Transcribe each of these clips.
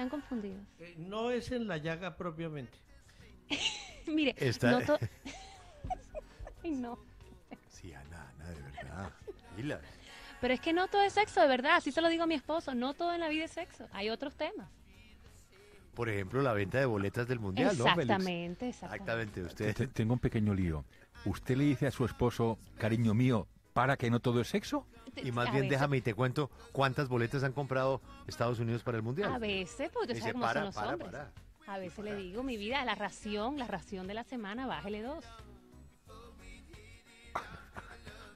Están confundidos. No es en la llaga propiamente. Mire, Está... no to- Ay, no. Sí, Ana, de verdad. Pilas. Pero es que no todo es sexo, de verdad. Así se lo digo a mi esposo. No todo en la vida es sexo. Hay otros temas. Por ejemplo, la venta de boletas del Mundial, ¿no, Félix? Exactamente. Exactamente, usted... Tengo un pequeño lío. ¿Usted le dice a su esposo, cariño mío, para que no todo es sexo? Y más A bien veces- déjame y te cuento cuántas boletas han comprado Estados Unidos para el Mundial. A veces, porque Me tú sabes dice, cómo son los hombres. para. A veces le digo, mi vida, la ración de la semana, bájele 2.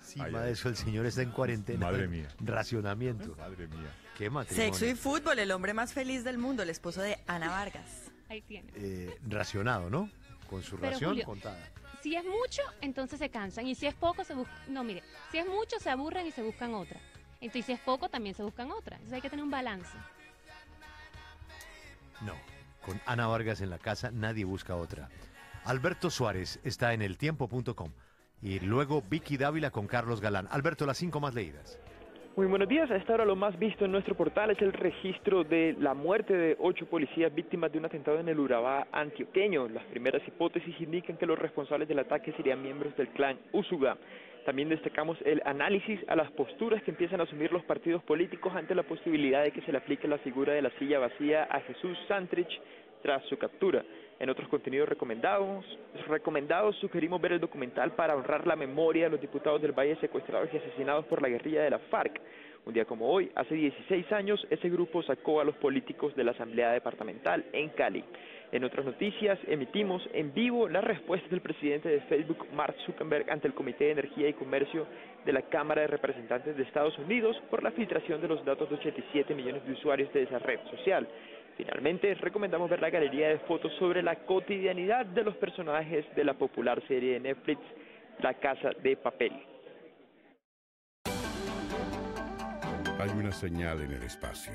Encima de eso, el señor está en cuarentena. Madre mía. Racionamiento. Madre mía. Qué matrimonio. Sexo y fútbol, el hombre más feliz del mundo, el esposo de Ana Vargas. Ahí tiene. Racionado, ¿no? Con su Pero, ración Julio, contada. Si es mucho, entonces se cansan. Y si es poco, se buscan... No, mire, si es mucho, se aburren y se buscan otra. Entonces, si es poco, también se buscan otra. Entonces hay que tener un balance. No, con Ana Vargas en la casa nadie busca otra. Alberto Suárez está en eltiempo.com y luego Vicky Dávila con Carlos Galán. Alberto, las 5 más leídas. Muy buenos días. A esta hora lo más visto en nuestro portal es el registro de la muerte de 8 policías víctimas de un atentado en el Urabá antioqueño. Las primeras hipótesis indican que los responsables del ataque serían miembros del clan Usuga. También destacamos el análisis a las posturas que empiezan a asumir los partidos políticos ante la posibilidad de que se le aplique la figura de la silla vacía a Jesús Santrich tras su captura. En otros contenidos recomendados sugerimos ver el documental para honrar la memoria de los diputados del Valle secuestrados y asesinados por la guerrilla de la FARC. Un día como hoy, hace 16 años, ese grupo sacó a los políticos de la Asamblea Departamental en Cali. En otras noticias, emitimos en vivo las respuestas del presidente de Facebook, Mark Zuckerberg, ante el Comité de Energía y Comercio de la Cámara de Representantes de Estados Unidos por la filtración de los datos de 87 millones de usuarios de esa red social. Finalmente, recomendamos ver la galería de fotos sobre la cotidianidad de los personajes de la popular serie de Netflix, La Casa de Papel. Hay una señal en el espacio,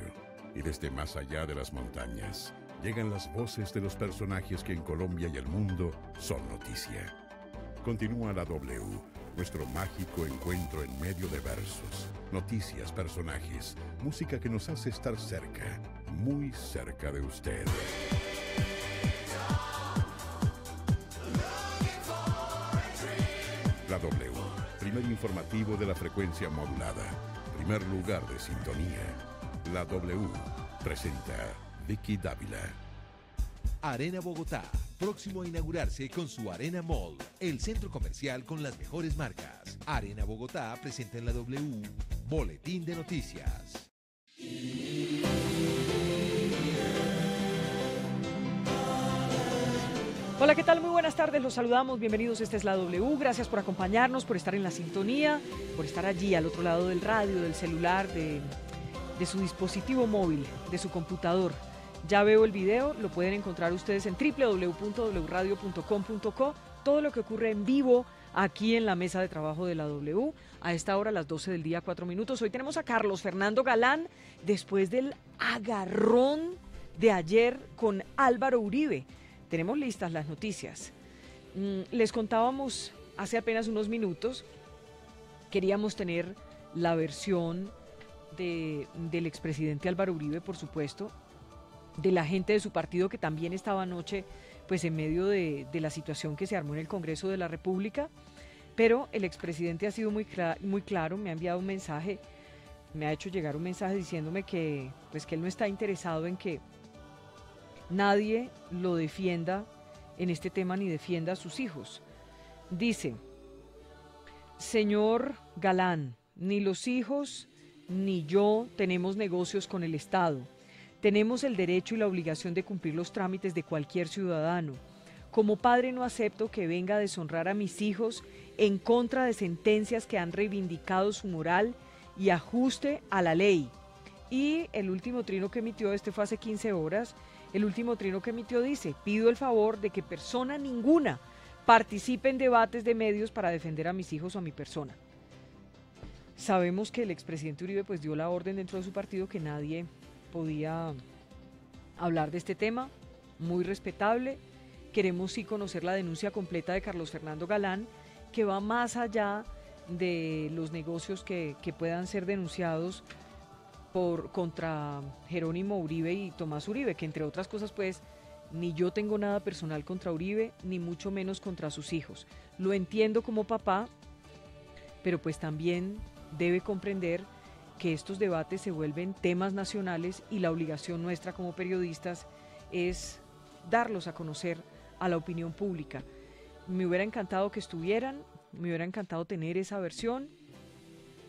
y desde más allá de las montañas, llegan las voces de los personajes que en Colombia y el mundo son noticia. Continúa la W, nuestro mágico encuentro en medio de versos, noticias, personajes, música que nos hace estar cerca, muy cerca de usted. La W, primer informativo de la frecuencia modulada, primer lugar de sintonía. La W presenta Vicky Dávila. Arena Bogotá, próximo a inaugurarse con su Arena Mall, el centro comercial con las mejores marcas. Arena Bogotá presenta en la W, Boletín de Noticias. Hola, ¿qué tal? Muy buenas tardes, los saludamos, bienvenidos, esta es la W, gracias por acompañarnos, por estar en la sintonía, por estar allí al otro lado del radio, del celular, de su dispositivo móvil, de su computador. Ya veo el video, lo pueden encontrar ustedes en www.wradio.com.co, todo lo que ocurre en vivo aquí en la mesa de trabajo de la W, a esta hora, las 12 del día, 4 minutos. Hoy tenemos a Carlos Fernando Galán, después del agarrón de ayer con Álvaro Uribe. Tenemos listas las noticias. Les contábamos hace apenas unos minutos, queríamos tener la versión del expresidente Álvaro Uribe, por supuesto, de la gente de su partido que también estaba anoche pues en medio de la situación que se armó en el Congreso de la República, pero el expresidente ha sido muy claro, me ha enviado un mensaje, me ha hecho llegar un mensaje diciéndome que él no está interesado en que nadie lo defienda en este tema ni defienda a sus hijos. Dice: señor Galán, ni los hijos ni yo tenemos negocios con el Estado. Tenemos el derecho y la obligación de cumplir los trámites de cualquier ciudadano. Como padre no acepto que venga a deshonrar a mis hijos en contra de sentencias que han reivindicado su moral y ajuste a la ley. Y el último trino que emitió, este fue hace 15 horas, el último trino que emitió dice: pido el favor de que persona ninguna participe en debates de medios para defender a mis hijos o a mi persona. Sabemos que el expresidente Uribe pues dio la orden dentro de su partido que nadie podía hablar de este tema, muy respetable. Queremos sí conocer la denuncia completa de Carlos Fernando Galán, que va más allá de los negocios que puedan ser denunciados contra Jerónimo Uribe y Tomás Uribe, que entre otras cosas pues ni yo tengo nada personal contra Uribe, ni mucho menos contra sus hijos. Lo entiendo como papá, pero pues también debe comprender que estos debates se vuelven temas nacionales y la obligación nuestra como periodistas es darlos a conocer a la opinión pública. Me hubiera encantado que estuvieran, me hubiera encantado tener esa versión,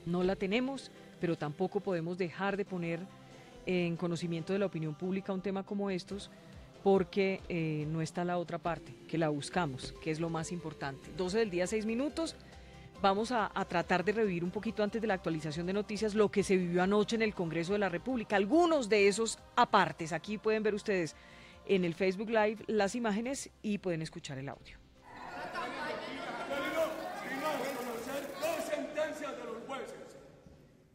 no la tenemos, pero tampoco podemos dejar de poner en conocimiento de la opinión pública un tema como estos, porque no está la otra parte, que la buscamos, que es lo más importante. 12 del día, 6 minutos. Vamos a tratar de revivir un poquito antes de la actualización de noticias lo que se vivió anoche en el Congreso de la República. Algunos de esos apartes. Aquí pueden ver ustedes en el Facebook Live las imágenes y pueden escuchar el audio. Dos sentencias de los jueces,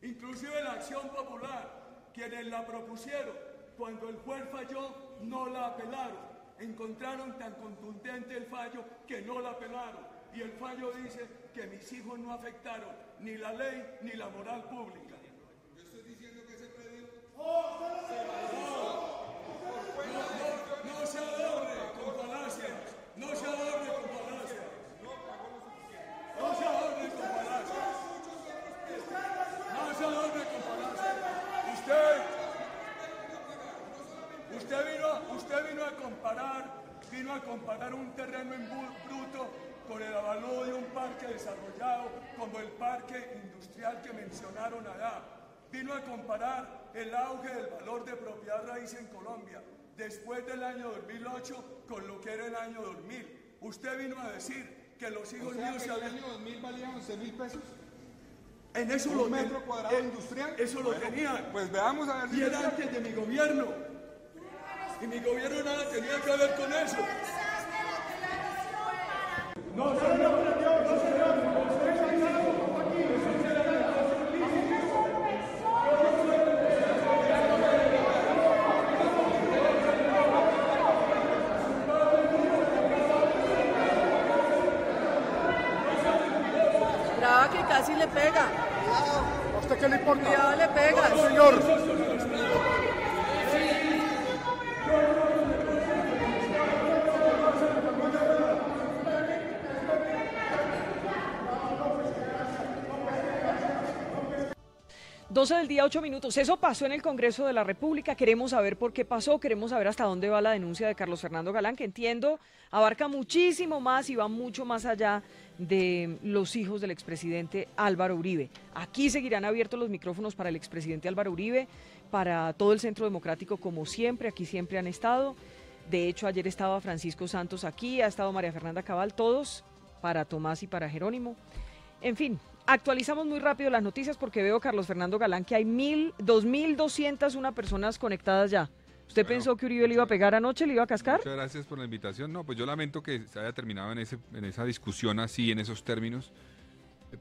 inclusive la Acción Popular, quienes la propusieron, cuando el juez falló, no la apelaron. Encontraron tan contundente el fallo que no la apelaron. Y el fallo dice que mis hijos no afectaron ni la ley ni la moral pública. Yo estoy diciendo que ese predio no se adorne con falacias, no se adorne con falacias, no se adorne con falacias, no se adorne con falacias. Usted vino a comparar un terreno en bruto con el avalúo de un parque desarrollado como el parque industrial que mencionaron allá. Vino a comparar el auge del valor de propiedad raíz en Colombia después del año 2008 con lo que era el año 2000. Usted vino a decir que los hijos míos se habían... ¿En el año 2000 valían 11.000 pesos? En eso ¿Un metro cuadrado industrial? Eso lo tenían. Pues veamos a ver si... Y era antes de mi gobierno. Y mi gobierno nada tenía que ver con eso. No, señor. Brava que casi le pega. ¿A usted qué le importa? Cuidado, le pega. No, señor. Doce del día, 8 minutos. Eso pasó en el Congreso de la República. Queremos saber por qué pasó, queremos saber hasta dónde va la denuncia de Carlos Fernando Galán, que entiendo abarca muchísimo más y va mucho más allá de los hijos del expresidente Álvaro Uribe. Aquí seguirán abiertos los micrófonos para el expresidente Álvaro Uribe, para todo el Centro Democrático como siempre, aquí siempre han estado. De hecho, ayer estaba Francisco Santos aquí, ha estado María Fernanda Cabal, todos, para Tomás y para Jerónimo. En fin, actualizamos muy rápido las noticias porque veo, Carlos Fernando Galán, que hay 2.201 personas conectadas ya. ¿Usted pensó que Uribe le iba a pegar anoche, le iba a cascar? Muchas gracias por la invitación. No, pues yo lamento que se haya terminado en esa discusión así, en esos términos,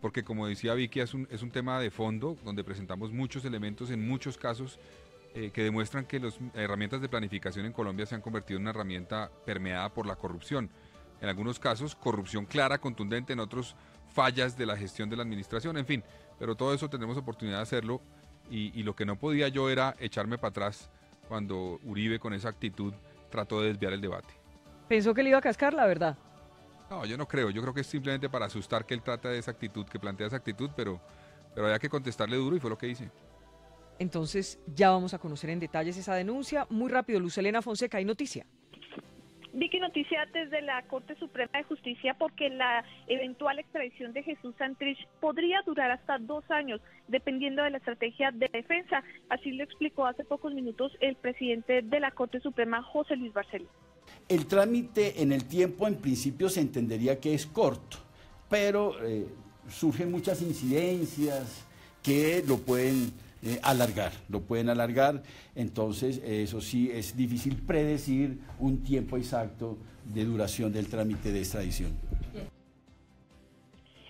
porque como decía Vicky, es un tema de fondo donde presentamos muchos elementos en muchos casos que demuestran que las herramientas de planificación en Colombia se han convertido en una herramienta permeada por la corrupción. En algunos casos, corrupción clara, contundente, en otros, fallas de la gestión de la administración, en fin. Pero todo eso tendremos oportunidad de hacerlo y lo que no podía yo era echarme para atrás cuando Uribe con esa actitud trató de desviar el debate. ¿Pensó que le iba a cascar, la verdad? No, yo no creo. Yo creo que es simplemente para asustar que él trata de esa actitud, que plantea esa actitud, pero había que contestarle duro y fue lo que hice. Entonces ya vamos a conocer en detalles esa denuncia. Muy rápido, Luz Helena Fonseca, hay noticia. Vicky, noticia desde la Corte Suprema de Justicia porque la eventual extradición de Jesús Santrich podría durar hasta 2 años, dependiendo de la estrategia de defensa. Así lo explicó hace pocos minutos el presidente de la Corte Suprema, José Luis Barceló. El trámite en el tiempo en principio se entendería que es corto, pero surgen muchas incidencias que lo pueden alargar, entonces eso sí es difícil predecir un tiempo exacto de duración del trámite de extradición.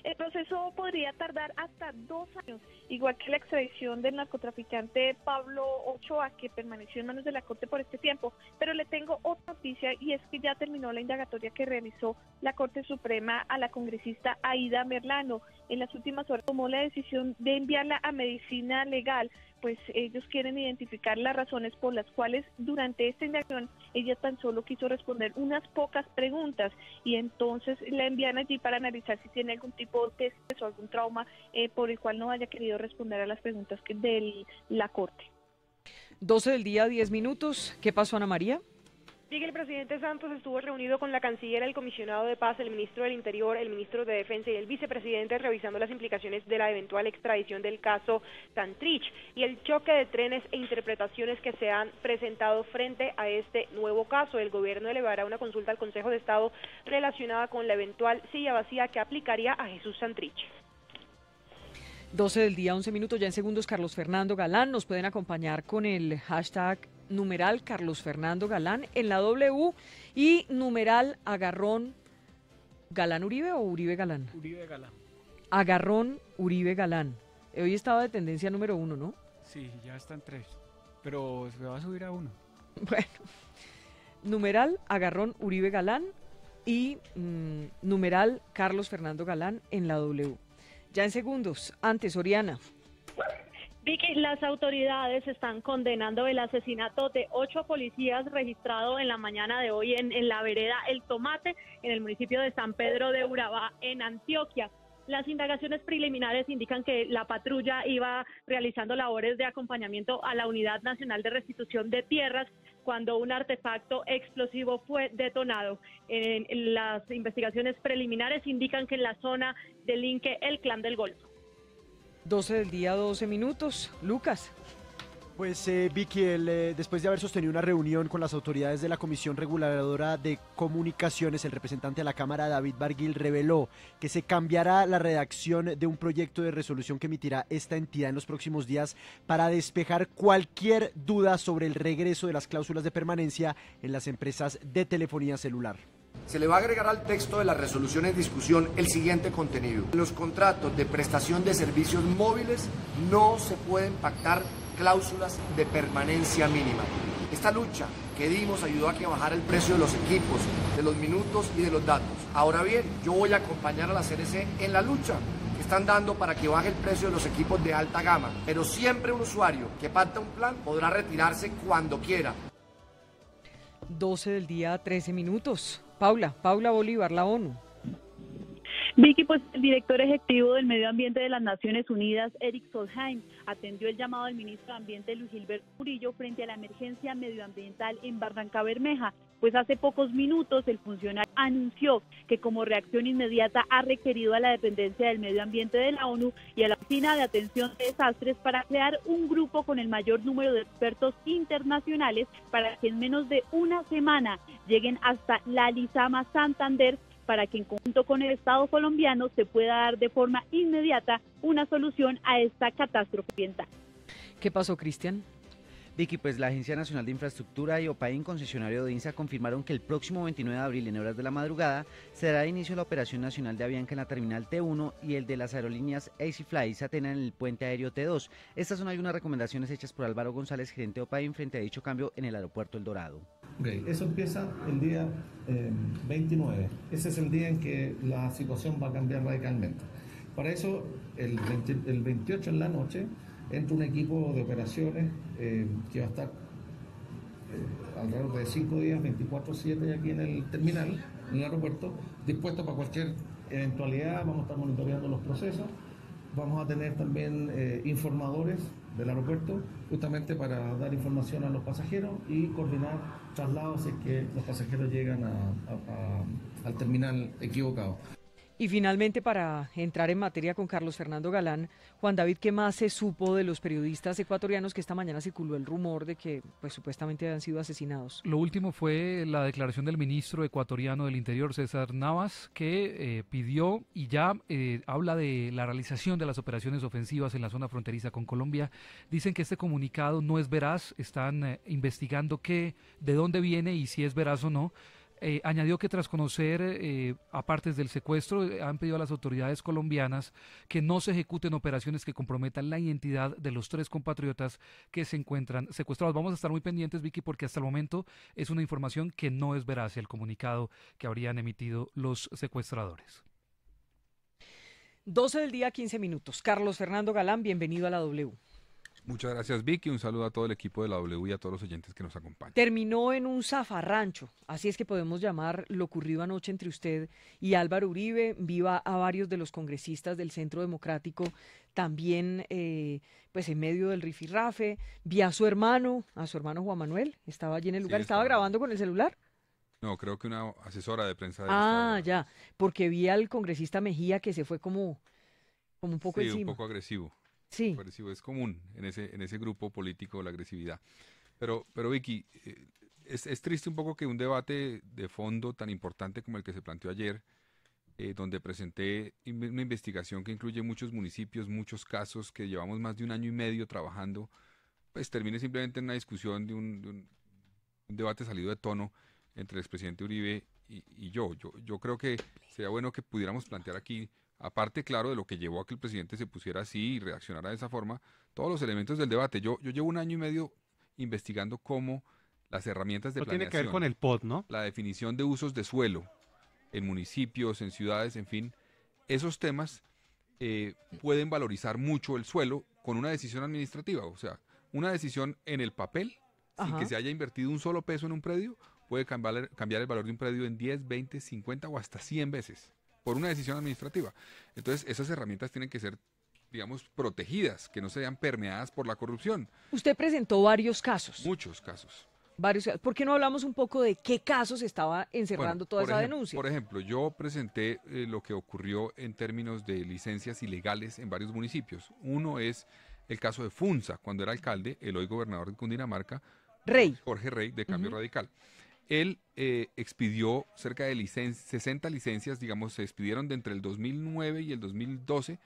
El proceso podría tardar hasta 2 años, igual que la extradición del narcotraficante Pablo Ochoa, que permaneció en manos de la Corte por este tiempo. Pero le tengo otra noticia y es que ya terminó la indagatoria que realizó la Corte Suprema a la congresista Aida Merlano. En las últimas horas tomó la decisión de enviarla a medicina legal pues ellos quieren identificar las razones por las cuales durante esta indagación ella tan solo quiso responder unas pocas preguntas y entonces la envían allí para analizar si tiene algún tipo de test o algún trauma por el cual no haya querido responder a las preguntas de la Corte. 12 del día, 10 minutos. ¿Qué pasó, Ana María? Sí, que el presidente Santos estuvo reunido con la canciller, el comisionado de paz, el ministro del Interior, el ministro de Defensa y el vicepresidente revisando las implicaciones de la eventual extradición del caso Santrich y el choque de trenes e interpretaciones que se han presentado frente a este nuevo caso. El gobierno elevará una consulta al Consejo de Estado relacionada con la eventual silla vacía que aplicaría a Jesús Santrich. 12 del día, 11 minutos, ya en segundos. Carlos Fernando Galán, nos pueden acompañar con el hashtag numeral Carlos Fernando Galán en la W y numeral agarrón Galán Uribe o Uribe Galán. Uribe Galán. Agarrón Uribe Galán. Hoy estaba de tendencia número 1, ¿no? Sí, ya están 3, pero se va a subir a 1. Bueno, numeral agarrón Uribe Galán y numeral Carlos Fernando Galán en la W. Ya en segundos, antes Oriana. Vicky, las autoridades están condenando el asesinato de 8 policías registrado en la mañana de hoy en la vereda El Tomate, en el municipio de San Pedro de Urabá, en Antioquia. Las indagaciones preliminares indican que la patrulla iba realizando labores de acompañamiento a la Unidad Nacional de Restitución de Tierras cuando un artefacto explosivo fue detonado. En las investigaciones preliminares indican que en la zona delinque el Clan del Golfo. 12 del día, 12 minutos. Lucas. Pues Vicky, después de haber sostenido una reunión con las autoridades de la Comisión Reguladora de Comunicaciones, el representante de la Cámara, David Barguil, reveló que se cambiará la redacción de un proyecto de resolución que emitirá esta entidad en los próximos días para despejar cualquier duda sobre el regreso de las cláusulas de permanencia en las empresas de telefonía celular. Se le va a agregar al texto de la resolución en discusión el siguiente contenido. En los contratos de prestación de servicios móviles no se pueden pactar cláusulas de permanencia mínima. Esta lucha que dimos ayudó a que bajara el precio de los equipos, de los minutos y de los datos. Ahora bien, yo voy a acompañar a la CNC en la lucha que están dando para que baje el precio de los equipos de alta gama. Pero siempre un usuario que pacta un plan podrá retirarse cuando quiera. 12 del día, 13 minutos. Paula Bolívar, la ONU. Vicky, pues el director ejecutivo del Medio Ambiente de las Naciones Unidas, Eric Solheim, atendió el llamado del ministro de Ambiente, Luis Gilberto Murillo, frente a la emergencia medioambiental en Barranca Bermeja. Pues hace pocos minutos el funcionario anunció que como reacción inmediata ha requerido a la dependencia del medio ambiente de la ONU y a la Oficina de Atención de Desastres para crear un grupo con el mayor número de expertos internacionales para que en menos de una semana lleguen hasta la Lizama Santander, para que en conjunto con el Estado colombiano se pueda dar de forma inmediata una solución a esta catástrofe ambiental. ¿Qué pasó, Cristian? Vicky, pues la Agencia Nacional de Infraestructura y OPAIN, concesionario de INSA, confirmaron que el próximo 29 de abril, en horas de la madrugada, se dará inicio la operación nacional de Avianca en la terminal T1 y el de las aerolíneas Easyfly y Satena en el puente aéreo T2. Estas son algunas recomendaciones hechas por Álvaro González, gerente de OPAIN, frente a dicho cambio en el aeropuerto El Dorado. Okay. Eso empieza el día 29. Ese es el día en que la situación va a cambiar radicalmente. Para eso, el 28 en la noche, entra un equipo de operaciones que va a estar alrededor de 5 días, 24/7 aquí en el terminal, en el aeropuerto, dispuesto para cualquier eventualidad. Vamos a estar monitoreando los procesos. Vamos a tener también informadores del aeropuerto, justamente para dar información a los pasajeros y coordinar traslados si es que los pasajeros llegan al terminal equivocado. Y finalmente, para entrar en materia con Carlos Fernando Galán, Juan David, ¿qué más se supo de los periodistas ecuatorianos que esta mañana circuló el rumor de que pues supuestamente habían sido asesinados? Lo último fue la declaración del ministro ecuatoriano del Interior, César Navas, que pidió y ya habla de la realización de las operaciones ofensivas en la zona fronteriza con Colombia. Dicen que este comunicado no es veraz, están investigando de dónde viene y si es veraz o no. Añadió que tras conocer apartes del secuestro, han pedido a las autoridades colombianas que no se ejecuten operaciones que comprometan la identidad de los 3 compatriotas que se encuentran secuestrados. Vamos a estar muy pendientes, Vicky, porque hasta el momento es una información que no es veraz el comunicado que habrían emitido los secuestradores. 12 del día, 15 minutos. Carlos Fernando Galán, bienvenido a la W. Muchas gracias, Vicky. Un saludo a todo el equipo de la W y a todos los oyentes que nos acompañan. Terminó en un zafarrancho, así es que podemos llamar lo ocurrido anoche entre usted y Álvaro Uribe. Viva a varios de los congresistas del Centro Democrático, también pues en medio del rifirrafe. Vi a su hermano Juan Manuel, estaba allí en el lugar, ¿estaba grabando con el celular? No, creo que una asesora de prensa. Ya, porque vi al congresista Mejía que se fue como un poco encima. Un poco agresivo. Sí. Agresivo. Es común en ese grupo político la agresividad. Pero Vicky, es triste un poco que un debate de fondo tan importante como el que se planteó ayer, donde presenté una investigación que incluye muchos municipios, muchos casos que llevamos más de 1 año y medio trabajando, pues termine simplemente en una discusión de un debate salido de tono entre el expresidente Uribe y yo. Yo creo que sería bueno que pudiéramos plantear aquí, aparte, claro, de lo que llevó a que el presidente se pusiera así y reaccionara de esa forma, todos los elementos del debate. Yo llevo 1 año y medio investigando cómo las herramientas de planeación, tiene que ver con el POT, ¿no? La definición de usos de suelo en municipios, en ciudades, en fin, esos temas pueden valorizar mucho el suelo con una decisión administrativa, o sea, una decisión en el papel, sin que se haya invertido un solo peso en un predio, puede cambiar el valor de un predio en 10, 20, 50 o hasta 100 veces. Por una decisión administrativa. Entonces, esas herramientas tienen que ser, digamos, protegidas, que no sean permeadas por la corrupción. Usted presentó varios casos. Muchos casos. ¿Por qué no hablamos un poco de qué casos estaba encerrando toda esa denuncia? Por ejemplo, yo presenté lo que ocurrió en términos de licencias ilegales en varios municipios. Uno es el caso de Funza, cuando era alcalde, el hoy gobernador de Cundinamarca, Jorge Rey, de Cambio Radical. Él expidió cerca de 60 licencias, digamos, se expidieron de entre el 2009 y el 2012,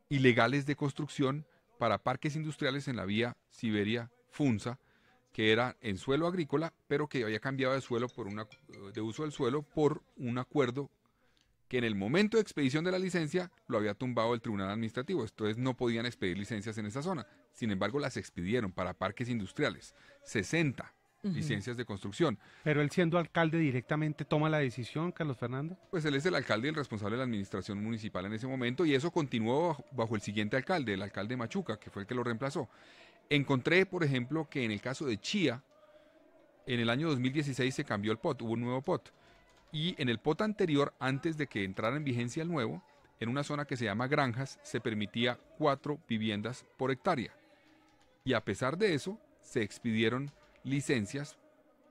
ilegales de construcción para parques industriales en la vía Siberia-Funza, que era en suelo agrícola, pero que había cambiado de suelo de uso del suelo por un acuerdo que en el momento de expedición de la licencia lo había tumbado el Tribunal Administrativo. Entonces no podían expedir licencias en esa zona. Sin embargo, las expidieron para parques industriales. 60 licencias de construcción. Pero él, siendo alcalde, directamente toma la decisión, Carlos Fernando. Pues él es el alcalde y el responsable de la administración municipal en ese momento, y eso continuó bajo el siguiente alcalde, el alcalde Machuca, que fue el que lo reemplazó. Encontré, por ejemplo, que en el caso de Chía, en el año 2016 se cambió el POT, hubo un nuevo POT. Y en el POT anterior, antes de que entrara en vigencia el nuevo, en una zona que se llama Granjas, se permitía 4 viviendas por hectárea. Y a pesar de eso, se expidieron licencias.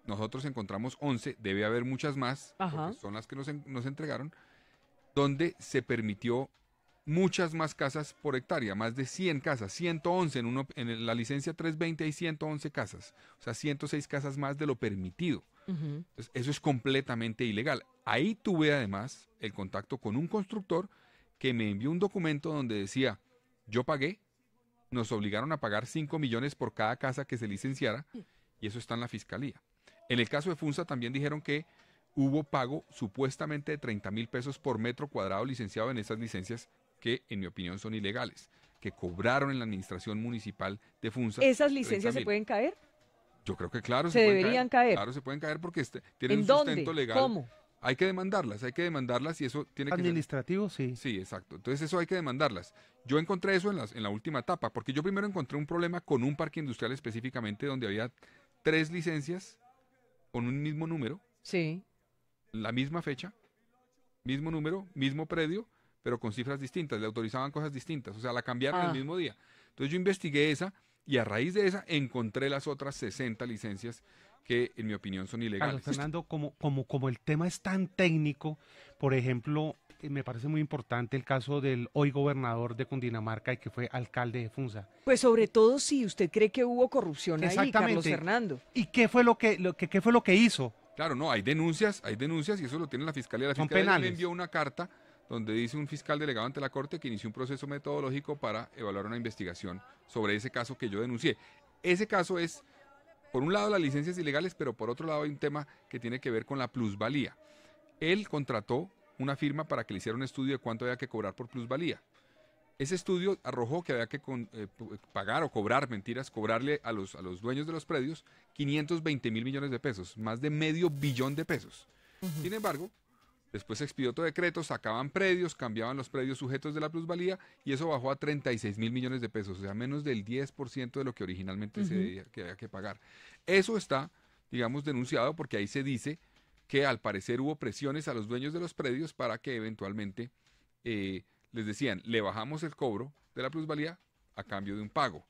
Nosotros encontramos 11, debe haber muchas más, porque son las que nos entregaron, donde se permitió muchas más casas por hectárea, más de 100 casas, 111 en la licencia 320 hay 111 casas, o sea, 106 casas más de lo permitido. Entonces, eso es completamente ilegal. Ahí tuve además el contacto con un constructor que me envió un documento donde decía, yo pagué, nos obligaron a pagar 5 millones por cada casa que se licenciara, y eso está en la fiscalía. En el caso de Funza también dijeron que hubo pago supuestamente de 30.000 pesos por metro cuadrado licenciado en esas licencias que, en mi opinión, son ilegales, que cobraron en la administración municipal de Funza. ¿Esas licencias se pueden caer? Yo creo que claro. ¿Se deberían caer? Claro, se pueden caer porque tienen ¿En un dónde? sustento legal. ¿Cómo? Hay que demandarlas y eso tiene que ser administrativo, sí. Sí, exacto. Entonces eso hay que demandarlas. Yo encontré eso en la última etapa, porque yo primero encontré un problema con un parque industrial específicamente donde había 3 licencias con un mismo número. Sí. La misma fecha, mismo número, mismo predio, pero con cifras distintas. Le autorizaban cosas distintas, o sea, la cambiaron el mismo día. Entonces yo investigué esa y a raíz de esa encontré las otras 60 licencias que en mi opinión son ilegales. Carlos Fernando, como el tema es tan técnico, por ejemplo, me parece muy importante el caso del hoy gobernador de Cundinamarca y que fue alcalde de Funza. Pues sobre todo si usted cree que hubo corrupción ahí, Carlos Fernando. ¿Y qué fue lo que hizo? Claro, no, hay denuncias y eso lo tiene la Fiscalía. La Fiscalía me envió una carta donde dice un fiscal delegado ante la Corte que inició un proceso metodológico para evaluar una investigación sobre ese caso que yo denuncié. Ese caso es, por un lado, las licencias ilegales, pero por otro lado hay un tema que tiene que ver con la plusvalía. Él contrató una firma para que le hiciera un estudio de cuánto había que cobrar por plusvalía. Ese estudio arrojó que había que pagar o cobrarle a los dueños de los predios 520.000 millones de pesos, más de $500 millones. Sin embargo, Después se expidió otro decreto, sacaban predios, cambiaban los predios sujetos de la plusvalía y eso bajó a 36.000 millones de pesos, o sea, menos del 10% de lo que originalmente que había que pagar. Eso está, digamos, denunciado porque ahí se dice que al parecer hubo presiones a los dueños de los predios para que eventualmente les decían, le bajamos el cobro de la plusvalía a cambio de un pago.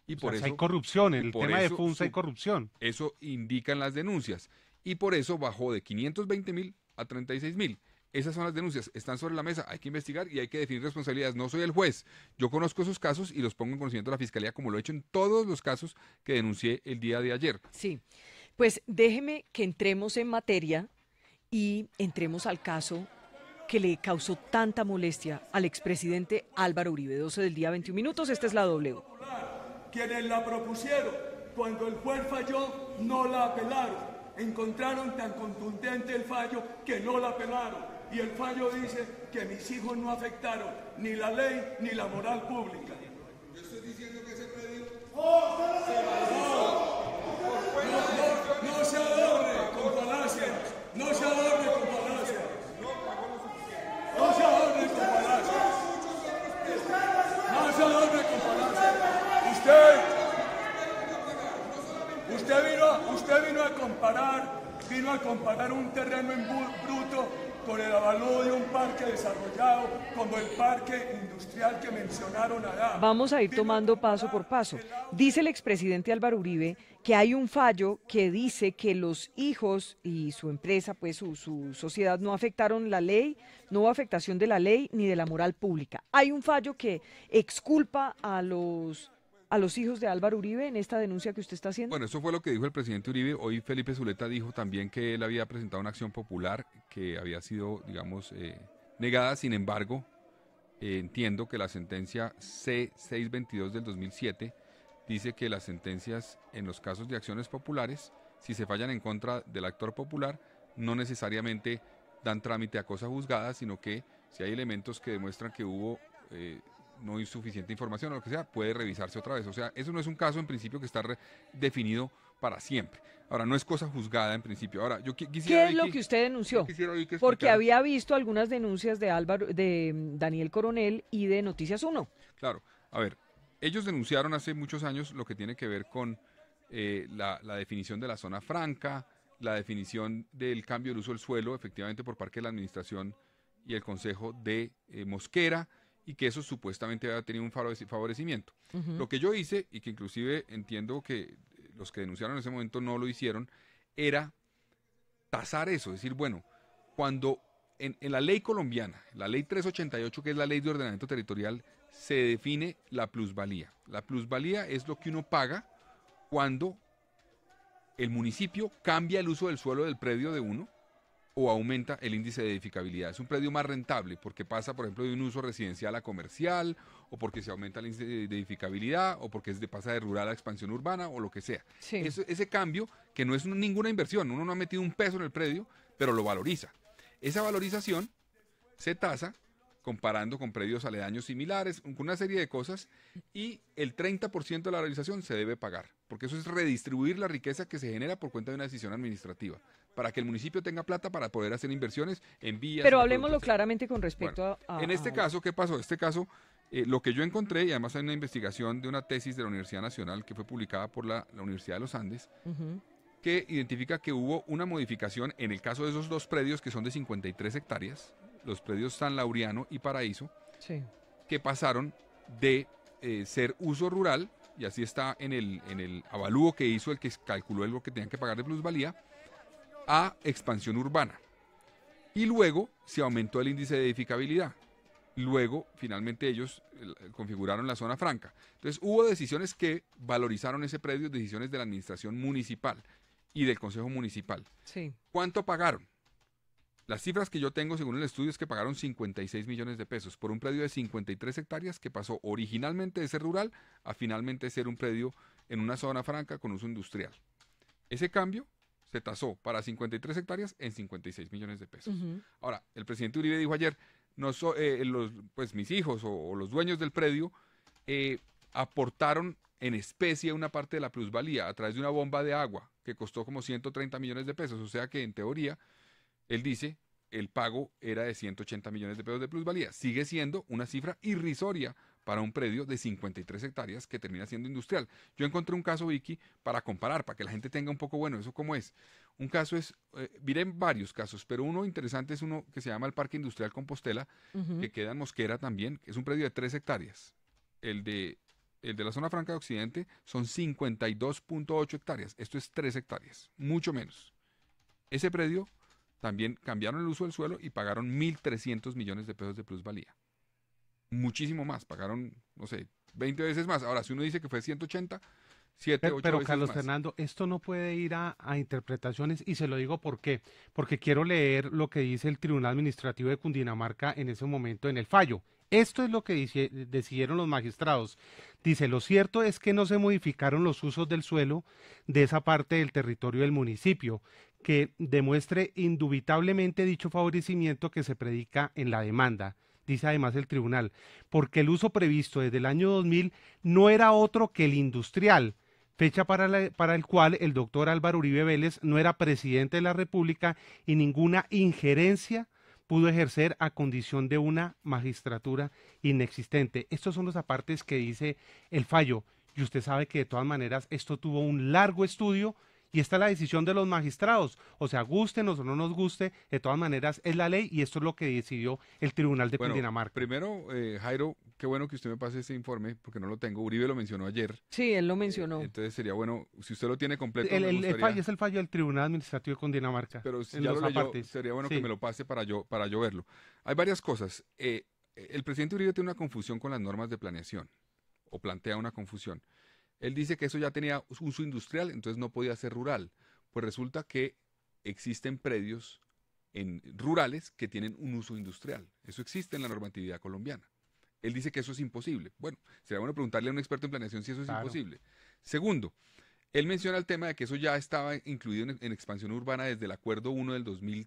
Y por eso hay corrupción, en el tema de FUNSA hay corrupción. Eso indican las denuncias. Y por eso bajó de 520.000 a 36.000. Esas son las denuncias, están sobre la mesa, hay que investigar y hay que definir responsabilidades. No soy el juez, yo conozco esos casos y los pongo en conocimiento de la Fiscalía como lo he hecho en todos los casos que denuncié el día de ayer. Sí, pues déjeme que entremos en materia y entremos al caso que le causó tanta molestia al expresidente Álvaro Uribe. 12 del día, 21 minutos, esta es la W. Quienes la propusieron, cuando el juez falló, no la apelaron. Encontraron tan contundente el fallo que no la apelaron. Y el fallo dice que mis hijos no afectaron ni la ley ni la moral pública. Yo estoy diciendo que ese predio... No se adorne con falacias. No se adorne con falacias. No se adorne con falacias. No se adorne con falacias. Usted vino a comparar un terreno en bruto con el avalúo de un parque desarrollado como el parque industrial que mencionaron allá. Vamos a ir tomando paso por paso. Dice el expresidente Álvaro Uribe que hay un fallo que dice que los hijos y su empresa, pues su sociedad no afectaron la ley, no hubo afectación de la ley ni de la moral pública. Hay un fallo que exculpa a los hijos de Álvaro Uribe en esta denuncia que usted está haciendo. Bueno, eso fue lo que dijo el presidente Uribe. Hoy Felipe Zuleta dijo también que él había presentado una acción popular que había sido, digamos, negada. Sin embargo, entiendo que la sentencia C622 del 2007 dice que las sentencias en los casos de acciones populares, si se fallan en contra del actor popular, no necesariamente dan trámite a cosa juzgada, sino que si hay elementos que demuestran que hubo no hay suficiente información o lo que sea, puede revisarse otra vez. O sea, eso no es un caso en principio que está definido para siempre. Ahora, no es cosa juzgada en principio. Ahora, yo quisiera... ¿Qué es lo que usted denunció? Porque había visto algunas denuncias de Daniel Coronel y de Noticias 1. Claro. A ver, ellos denunciaron hace muchos años lo que tiene que ver con la definición de la zona franca, la definición del cambio del uso del suelo, efectivamente por parte de la administración y el consejo de Mosquera, y que eso supuestamente había tenido un favorecimiento. Lo que yo hice, y que inclusive entiendo que los que denunciaron en ese momento no lo hicieron, era tasar eso, decir, bueno, cuando en la ley colombiana, la ley 388, que es la ley de ordenamiento territorial, se define la plusvalía. La plusvalía es lo que uno paga cuando el municipio cambia el uso del suelo del predio de uno o aumenta el índice de edificabilidad. Es un predio más rentable porque pasa, por ejemplo, de un uso residencial a comercial, o porque se aumenta el índice de edificabilidad, o porque pasa de rural a expansión urbana, o lo que sea. Sí. Ese cambio, que no es ninguna inversión, uno no ha metido un peso en el predio, pero lo valoriza. Esa valorización se tasa comparando con predios aledaños similares, con una serie de cosas, y el 30% de la valorización se debe pagar, porque eso es redistribuir la riqueza que se genera por cuenta de una decisión administrativa, para que el municipio tenga plata para poder hacer inversiones en vías. Pero hablemoslo claramente con respecto a... En este caso, ¿qué pasó? Este caso, lo que yo encontré, y además hay una investigación de una tesis de la Universidad Nacional que fue publicada por la Universidad de los Andes, que identifica que hubo una modificación en el caso de esos dos predios que son de 53 hectáreas, los predios San Laureano y Paraíso, que pasaron de ser uso rural, y así está en el avalúo que hizo el que calculó lo que tenían que pagar de plusvalía, a expansión urbana. Y luego se aumentó el índice de edificabilidad. Luego, finalmente, ellos configuraron la zona franca. Entonces, hubo decisiones que valorizaron ese predio, decisiones de la administración municipal y del consejo municipal. Sí. ¿Cuánto pagaron? Las cifras que yo tengo, según el estudio, es que pagaron 56 millones de pesos por un predio de 53 hectáreas que pasó originalmente de ser rural a finalmente ser un predio en una zona franca con uso industrial. Ese cambio se tasó para 53 hectáreas en 56 millones de pesos. Ahora, el presidente Uribe dijo ayer, pues mis hijos o los dueños del predio aportaron en especie una parte de la plusvalía a través de una bomba de agua que costó como 130 millones de pesos. O sea que en teoría, él dice el pago era de 180 millones de pesos de plusvalía. Sigue siendo una cifra irrisoria para un predio de 53 hectáreas que termina siendo industrial. Yo encontré un caso, Vicky, para comparar, para que la gente tenga un poco, bueno, ¿eso cómo es? Un caso es, miré varios casos, pero uno interesante es uno que se llama el Parque Industrial Compostela, que queda en Mosquera también, que es un predio de 3 hectáreas. El de la zona franca de Occidente son 52.8 hectáreas. Esto es 3 hectáreas, mucho menos. Ese predio también cambiaron el uso del suelo y pagaron 1.300 millones de pesos de plusvalía. Muchísimo más, pagaron, no sé, 20 veces más. Ahora, si uno dice que fue 180, 7, 8 pero veces Carlos más. Fernando, esto no puede ir a interpretaciones y se lo digo por qué. Porque quiero leer lo que dice el Tribunal Administrativo de Cundinamarca en ese momento en el fallo. Esto es lo que decidieron los magistrados. Dice, lo cierto es que no se modificaron los usos del suelo de esa parte del territorio del municipio, que demuestre indubitablemente dicho favorecimiento que se predica en la demanda. Dice además el tribunal, porque el uso previsto desde el año 2000 no era otro que el industrial, fecha para el cual el doctor Álvaro Uribe Vélez no era presidente de la República y ninguna injerencia pudo ejercer a condición de una magistratura inexistente. Estos son los apartes que dice el fallo, y usted sabe que de todas maneras esto tuvo un largo estudio. Y esta es la decisión de los magistrados, o sea, gustenos o no nos guste, de todas maneras es la ley y esto es lo que decidió el Tribunal de Cundinamarca. Primero, Jairo, qué bueno que usted me pase ese informe, porque no lo tengo. Uribe lo mencionó ayer. Sí, él lo mencionó. Entonces sería bueno, si usted lo tiene completo, El fallo es el fallo del Tribunal Administrativo de Cundinamarca. Pero si ya lo leyó, sería bueno que me lo pase para yo verlo. Hay varias cosas. El presidente Uribe tiene una confusión con las normas de planeación, o plantea una confusión. Él dice que eso ya tenía uso industrial, entonces no podía ser rural. Pues resulta que existen predios rurales que tienen un uso industrial. Eso existe en la normatividad colombiana. Él dice que eso es imposible. Bueno, sería bueno preguntarle a un experto en planeación si eso es imposible. Segundo, él menciona el tema de que eso ya estaba incluido en expansión urbana desde el Acuerdo 1 del 2000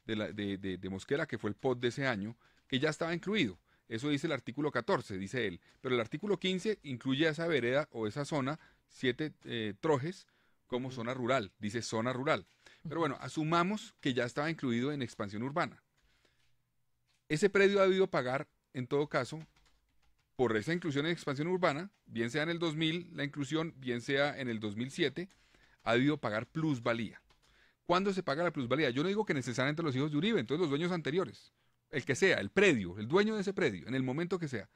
de Mosquera, que fue el POT de ese año, que ya estaba incluido. Eso dice el artículo 14, dice él. Pero el artículo 15 incluye a esa vereda o esa zona, 7 trojes, como zona rural. Dice zona rural. Pero bueno, asumamos que ya estaba incluido en expansión urbana. Ese predio ha debido pagar, en todo caso, por esa inclusión en expansión urbana, bien sea en el 2000 la inclusión, bien sea en el 2007, ha debido pagar plusvalía. ¿Cuándo se paga la plusvalía? Yo no digo que necesariamente los hijos de Uribe, entonces los dueños anteriores. El que sea, el predio, el dueño de ese predio, en el momento que sea,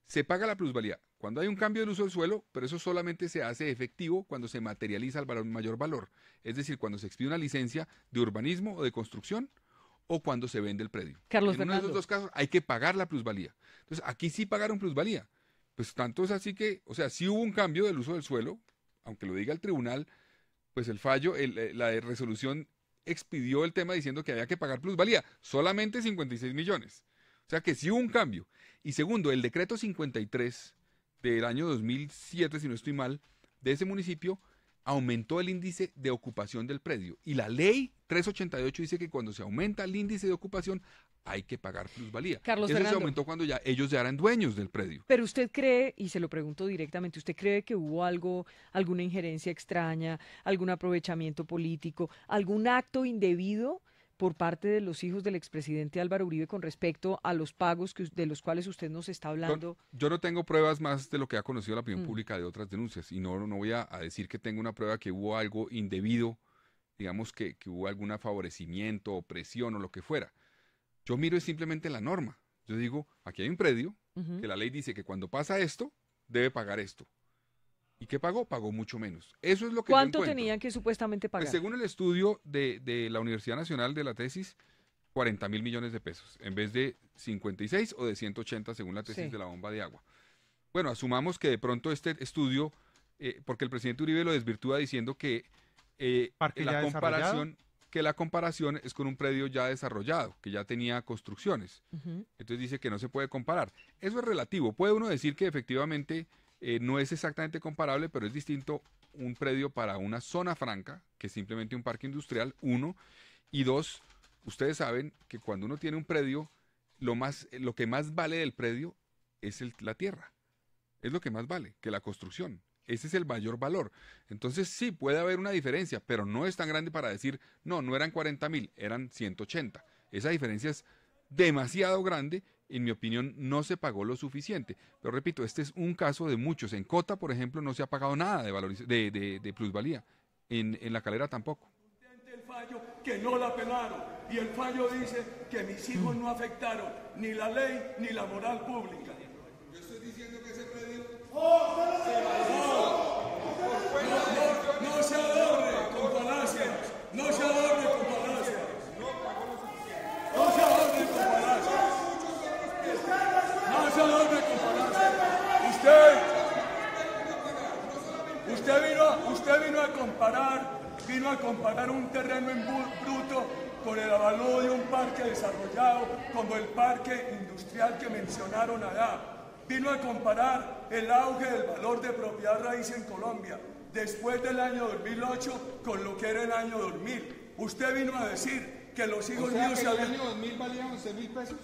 se paga la plusvalía cuando hay un cambio del uso del suelo, pero eso solamente se hace efectivo cuando se materializa el mayor valor, es decir, cuando se expide una licencia de urbanismo o de construcción o cuando se vende el predio. Carlos en uno de esos dos casos hay que pagar la plusvalía. Entonces, aquí sí pagaron plusvalía. Pues tanto es así que, o sea, sí hubo un cambio del uso del suelo, aunque lo diga el tribunal, pues el fallo, la resolución expidió el tema diciendo que había que pagar plusvalía, solamente 56 millones. O sea que sí hubo un cambio. Y segundo, el decreto 53 del año 2007, si no estoy mal, de ese municipio, aumentó el índice de ocupación del predio. Y la ley 388 dice que cuando se aumenta el índice de ocupación, hay que pagar plusvalía. Carlos Eso Fernando, se aumentó cuando ellos ya eran dueños del predio. pero usted cree, y se lo pregunto directamente, ¿usted cree que hubo alguna injerencia extraña, algún aprovechamiento político, algún acto indebido por parte de los hijos del expresidente Álvaro Uribe con respecto a los pagos de los cuales usted nos está hablando? Yo no tengo pruebas más de lo que ha conocido la opinión pública de otras denuncias, y no voy a decir que tengo una prueba que hubo algo indebido, digamos que hubo algún favorecimiento o presión o lo que fuera. Yo miro simplemente la norma. Yo digo, aquí hay un predio, que la ley dice que cuando pasa esto, debe pagar esto. ¿Y qué pagó? Pagó mucho menos. Eso es lo que yo ¿Cuánto encuentro. tenían que supuestamente pagar? Pues según el estudio de la Universidad Nacional de la tesis, 40.000 millones de pesos, en vez de 56 o de 180 según la tesis de la bomba de agua. Bueno, asumamos que de pronto este estudio, porque el presidente Uribe lo desvirtúa diciendo que la comparación es con un predio ya desarrollado, que ya tenía construcciones. Entonces dice que no se puede comparar. Eso es relativo. Puede uno decir que efectivamente no es exactamente comparable, pero es distinto un predio para una zona franca que simplemente un parque industrial, 1, y 2, ustedes saben que cuando uno tiene un predio, lo que más vale del predio es la tierra. Es lo que más vale que la construcción. Ese es el mayor valor. Entonces sí, puede haber una diferencia, pero no es tan grande para decir, no eran 40.000, eran 180. Esa diferencia es demasiado grande. En mi opinión, no se pagó lo suficiente. Pero repito, este es un caso de muchos. En Cota, por ejemplo, no se ha pagado nada de plusvalía. En La Calera tampoco. El fallo que no la apelaron. Y el fallo dice que mis hijos no afectaron ni la ley ni la moral pública. Yo estoy diciendo que ese predio... No se adorne con falacias. No se adorne con falacias. No se adorne con falacias. No se adorne con falacias. Usted vino a comparar un terreno en bruto con el avalúo de un parque desarrollado como el parque industrial que mencionaron allá. Vino a comparar el auge del valor de propiedad raíz en Colombia después del año 2008 con lo que era el año 2000. Usted vino a decir que los hijos míos se habían... ¿El año 2000 valía 11.000 pesos?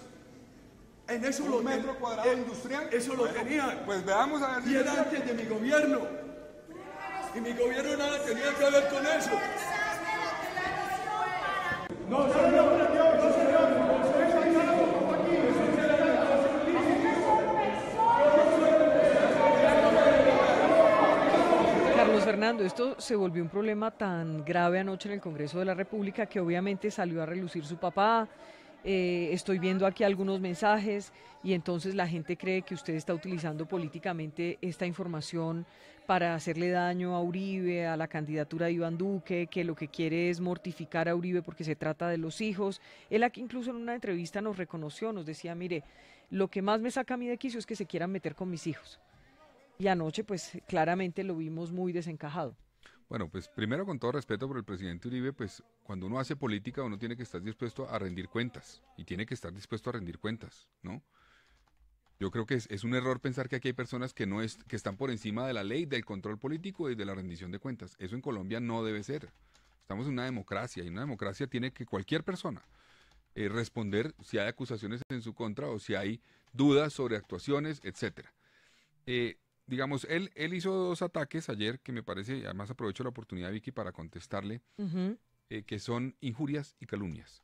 En eso ¿Un metro cuadrado industrial? Eso lo tenían. Pues veamos a ver si... Y era antes de mi gobierno. Y mi gobierno nada tenía que ver con eso. No, señor. No, señor. Carlos Fernando, esto se volvió un problema tan grave anoche en el Congreso de la República que obviamente salió a relucir su papá. Estoy viendo aquí algunos mensajes y entonces la gente cree que usted está utilizando políticamente esta información para hacerle daño a Uribe, a la candidatura de Iván Duque, que lo que quiere es mortificar a Uribe porque se trata de los hijos. Él aquí incluso en una entrevista nos reconoció, nos decía, mire, lo que más me saca a mí de quicio es que se quieran meter con mis hijos. Y anoche pues claramente lo vimos muy desencajado. Bueno, pues primero con todo respeto por el presidente Uribe, pues cuando uno hace política uno tiene que estar dispuesto a rendir cuentas y tiene que estar dispuesto a rendir cuentas, ¿no? Yo creo que es un error pensar que aquí hay personas que que están por encima de la ley, del control político y de la rendición de cuentas. Eso en Colombia no debe ser. Estamos en una democracia y en una democracia tiene que cualquier persona responder si hay acusaciones en su contra o si hay dudas sobre actuaciones, etcétera. Digamos, él hizo 2 ataques ayer que me parece, y además aprovecho la oportunidad, Vicky, para contestarle, que son injurias y calumnias.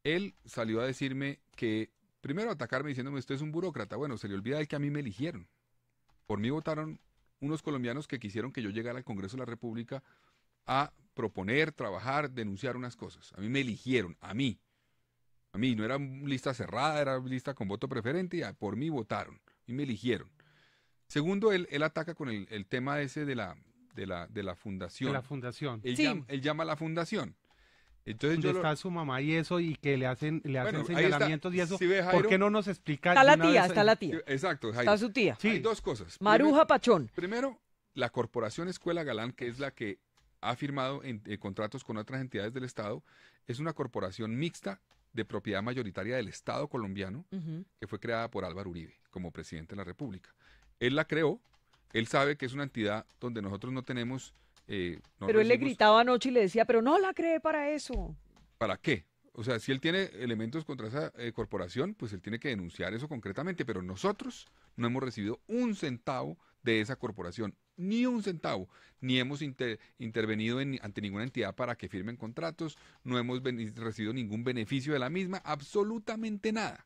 Él salió a decirme que, primero atacarme diciéndome, usted es un burócrata. Bueno, se le olvida que a mí me eligieron. Por mí votaron unos colombianos que quisieron que yo llegara al Congreso de la República a proponer, trabajar, denunciar unas cosas. A mí me eligieron, a mí. A mí, no era lista cerrada, era lista con voto preferente y por mí votaron. Y me eligieron. Segundo, él ataca con el tema ese de la fundación. De la fundación. Él llama a la fundación. Entonces ¿dónde está su mamá y eso? Y que le hacen señalamientos y eso. ¿Sí ve, ¿Por qué no nos explica? Está la tía. Exacto, Jairo. Está su tía. Sí. Hay 2 cosas. Maruja Pachón. Primero, la Corporación Escuela Galán, que es la que ha firmado contratos con otras entidades del Estado, es una corporación mixta de propiedad mayoritaria del Estado colombiano, que fue creada por Álvaro Uribe como presidente de la República. Él la creó, él sabe que es una entidad donde nosotros no tenemos... pero él le gritaba anoche y le decía, pero no la cree para eso. ¿Para qué? O sea, si él tiene elementos contra esa corporación, pues él tiene que denunciar eso concretamente, pero nosotros no hemos recibido un centavo de esa corporación, ni un centavo, ni hemos intervenido ante ninguna entidad para que firmen contratos, no hemos recibido ningún beneficio de la misma, absolutamente nada.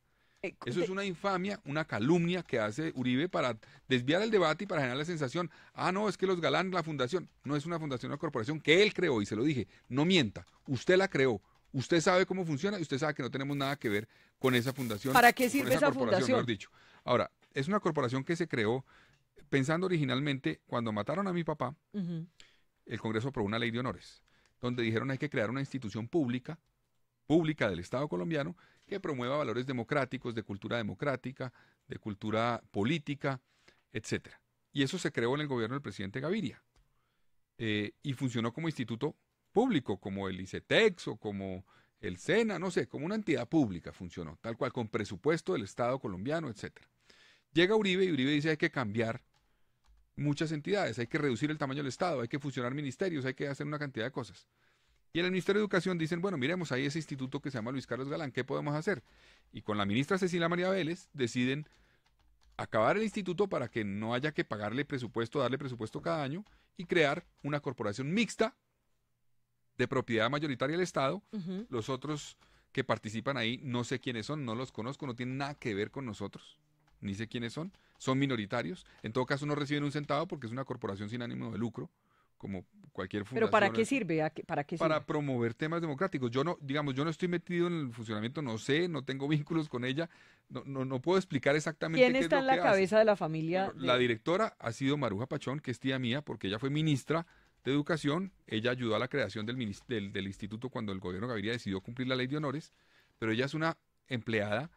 Eso es una infamia, una calumnia que hace Uribe para desviar el debate y para generar la sensación, no, es que los Galán, la fundación, no es una fundación, una corporación que él creó, y se lo dije, no mienta, usted la creó, usted sabe cómo funciona y usted sabe que no tenemos nada que ver con esa fundación. ¿Para qué sirve esa fundación? Mejor dicho. Ahora, es una corporación que se creó pensando originalmente, cuando mataron a mi papá, el Congreso aprobó una ley de honores, donde dijeron hay que crear una institución pública del Estado colombiano que promueva valores democráticos, de cultura democrática, de cultura política, etcétera. Y eso se creó en el gobierno del presidente Gaviria. Y funcionó como instituto público, como el ICETEX o como el SENA, no sé, como una entidad pública funcionó, tal cual, con presupuesto del Estado colombiano, etcétera. Llega Uribe y Uribe dice hay que cambiar muchas entidades, hay que reducir el tamaño del Estado, hay que fusionar ministerios, hay que hacer una cantidad de cosas. Y en el Ministerio de Educación dicen, bueno, miremos, ahí ese instituto que se llama Luis Carlos Galán, ¿qué podemos hacer? Y con la ministra Cecilia María Vélez deciden acabar el instituto para que no haya que pagarle presupuesto, darle presupuesto cada año y crear una corporación mixta de propiedad mayoritaria del Estado. Los otros que participan ahí, no sé quiénes son, no los conozco, no tienen nada que ver con nosotros, ni sé quiénes son minoritarios. En todo caso no reciben un centavo porque es una corporación sin ánimo de lucro, como cualquier fundación. ¿Pero para qué sirve? ¿Para qué Para sirve? promover temas democráticos. Yo no, digamos, yo no estoy metido en el funcionamiento, no sé, no tengo vínculos con ella, no puedo explicar exactamente ¿Quién qué está es en lo la que cabeza hace. de la familia? Bueno, la directora ha sido Maruja Pachón, que es tía mía, porque ella fue ministra de Educación. Ella ayudó a la creación del instituto cuando el gobierno Gaviria decidió cumplir la ley de honores, pero ella es una empleada.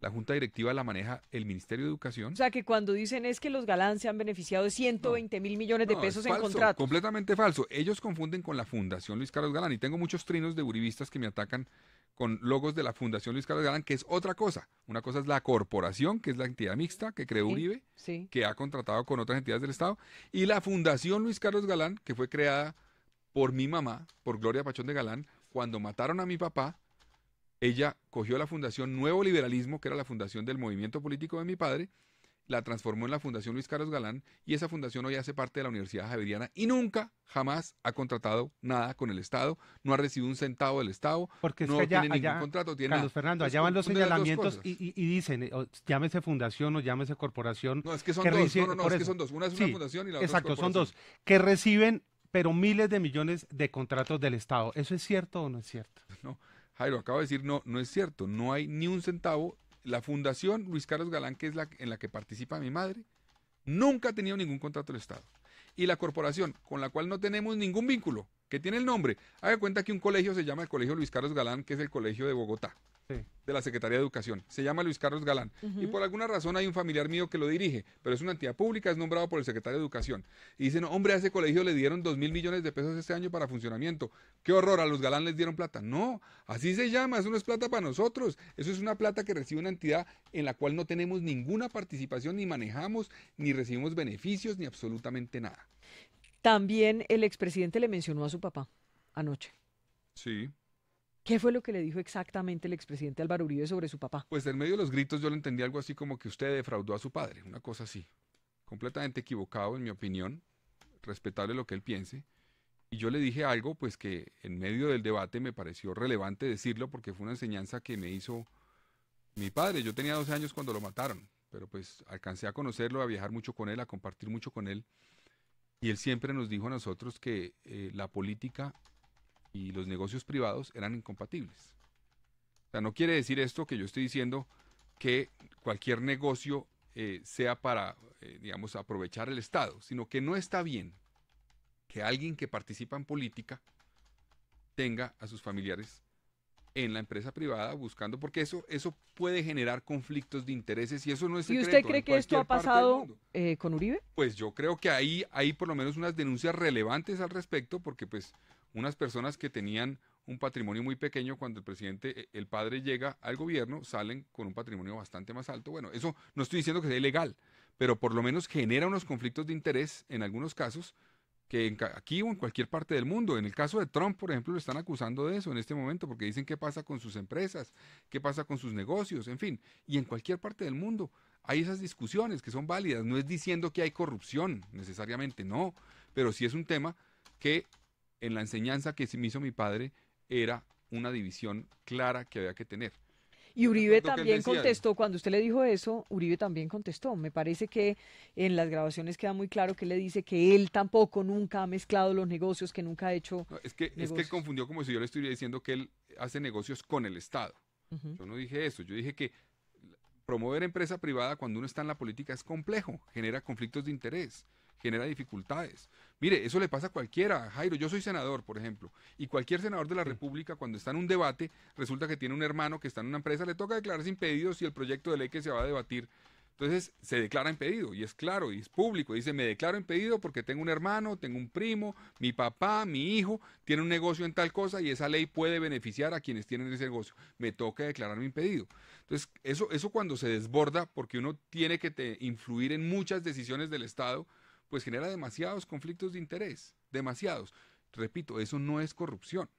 La junta directiva la maneja el Ministerio de Educación. O sea, que cuando dicen es que los Galán se han beneficiado de 120.000 millones de No, pesos es en falso, contratos. completamente falso. Ellos confunden con la Fundación Luis Carlos Galán y tengo muchos trinos de uribistas que me atacan con logos de la Fundación Luis Carlos Galán, que es otra cosa. Una cosa es la corporación, que es la entidad mixta que creó Uribe, que ha contratado con otras entidades del Estado, y la Fundación Luis Carlos Galán, que fue creada por mi mamá, por Gloria Pachón de Galán, cuando mataron a mi papá. Ella cogió la Fundación Nuevo Liberalismo, que era la fundación del movimiento político de mi padre, la transformó en la Fundación Luis Carlos Galán, y esa fundación hoy hace parte de la Universidad Javeriana y nunca, jamás ha contratado nada con el Estado, no ha recibido un centavo del Estado, Porque es no que allá, tiene ningún allá, contrato, tiene Carlos nada. Fernando, Entonces, allá van los confunde las dos señalamientos cosas. y dicen, llámese fundación o llámese corporación. No, es que son que dos, reciben- no, por es que eso. son dos. Una es una fundación y la otra es exacto, son dos, corporación. que reciben, pero miles de millones de contratos del Estado. ¿Eso es cierto o no es cierto? No, Jairo, acabo de decir, no es cierto, no hay ni un centavo. La Fundación Luis Carlos Galán, que es la en la que participa mi madre, nunca ha tenido ningún contrato del Estado. Y la corporación, con la cual no tenemos ningún vínculo, que tiene el nombre, haga cuenta que un colegio se llama el Colegio Luis Carlos Galán, que es el colegio de Bogotá, de la Secretaría de Educación. Se llama Luis Carlos Galán. Y por alguna razón hay un familiar mío que lo dirige, pero es una entidad pública, es nombrado por el secretario de Educación. Y dicen, hombre, a ese colegio le dieron 2.000 millones de pesos este año para funcionamiento. Qué horror, a los Galán les dieron plata. No, así se llama, eso no es plata para nosotros. Eso es una plata que recibe una entidad en la cual no tenemos ninguna participación, ni manejamos, ni recibimos beneficios, ni absolutamente nada. También el expresidente le mencionó a su papá anoche. Sí. ¿Qué fue lo que le dijo exactamente el expresidente Álvaro Uribe sobre su papá? Pues en medio de los gritos yo le entendí algo así como que usted defraudó a su padre, una cosa así. Completamente equivocado en mi opinión, respetable lo que él piense. Y yo le dije algo pues que en medio del debate me pareció relevante decirlo porque fue una enseñanza que me hizo mi padre. Yo tenía 12 años cuando lo mataron, pero pues alcancé a conocerlo, a viajar mucho con él, a compartir mucho con él. Y él siempre nos dijo a nosotros que la política y los negocios privados eran incompatibles. O sea, no quiere decir esto que yo estoy diciendo que cualquier negocio sea para, digamos, aprovechar el Estado, sino que no está bien que alguien que participa en política tenga a sus familiares en la empresa privada buscando, porque eso puede generar conflictos de intereses y eso no es ¿Y secreto. usted cree en que esto ha cualquier parte del pasado mundo. con Uribe? Pues yo creo que ahí hay por lo menos unas denuncias relevantes al respecto, porque pues unas personas que tenían un patrimonio muy pequeño cuando el presidente, el padre llega al gobierno, salen con un patrimonio bastante más alto. Bueno, eso no estoy diciendo que sea ilegal, pero por lo menos genera unos conflictos de interés en algunos casos que aquí o en cualquier parte del mundo. En el caso de Trump, por ejemplo, lo están acusando de eso en este momento, porque dicen qué pasa con sus empresas, qué pasa con sus negocios, en fin. Y en cualquier parte del mundo hay esas discusiones que son válidas. No es diciendo que hay corrupción, necesariamente, no. Pero sí es un tema que en la enseñanza que me hizo mi padre era una división clara que había que tener. Y Uribe Lo que él también decía, contestó, cuando usted le dijo eso, Uribe también contestó. Me parece que en las grabaciones queda muy claro que él le dice que él tampoco nunca ha mezclado los negocios, que nunca ha hecho No, es que él negocios. confundió como si yo le estuviera diciendo que él hace negocios con el Estado. Ujú. Yo no dije eso, yo dije que promover empresa privada cuando uno está en la política es complejo, genera conflictos de interés, genera dificultades. Mire, eso le pasa a cualquiera, Jairo. Yo soy senador, por ejemplo, y cualquier senador de la República, cuando está en un debate, resulta que tiene un hermano que está en una empresa, le toca declararse impedido si el proyecto de ley que se va a debatir. Entonces se declara impedido y es claro y es público. Dice, me declaro impedido porque tengo un hermano, tengo un primo, mi papá, mi hijo, tiene un negocio en tal cosa y esa ley puede beneficiar a quienes tienen ese negocio. Me toca declararme impedido. Entonces eso cuando se desborda, porque uno tiene que influir en muchas decisiones del Estado, pues genera demasiados conflictos de interés, demasiados. Repito, eso no es corrupción,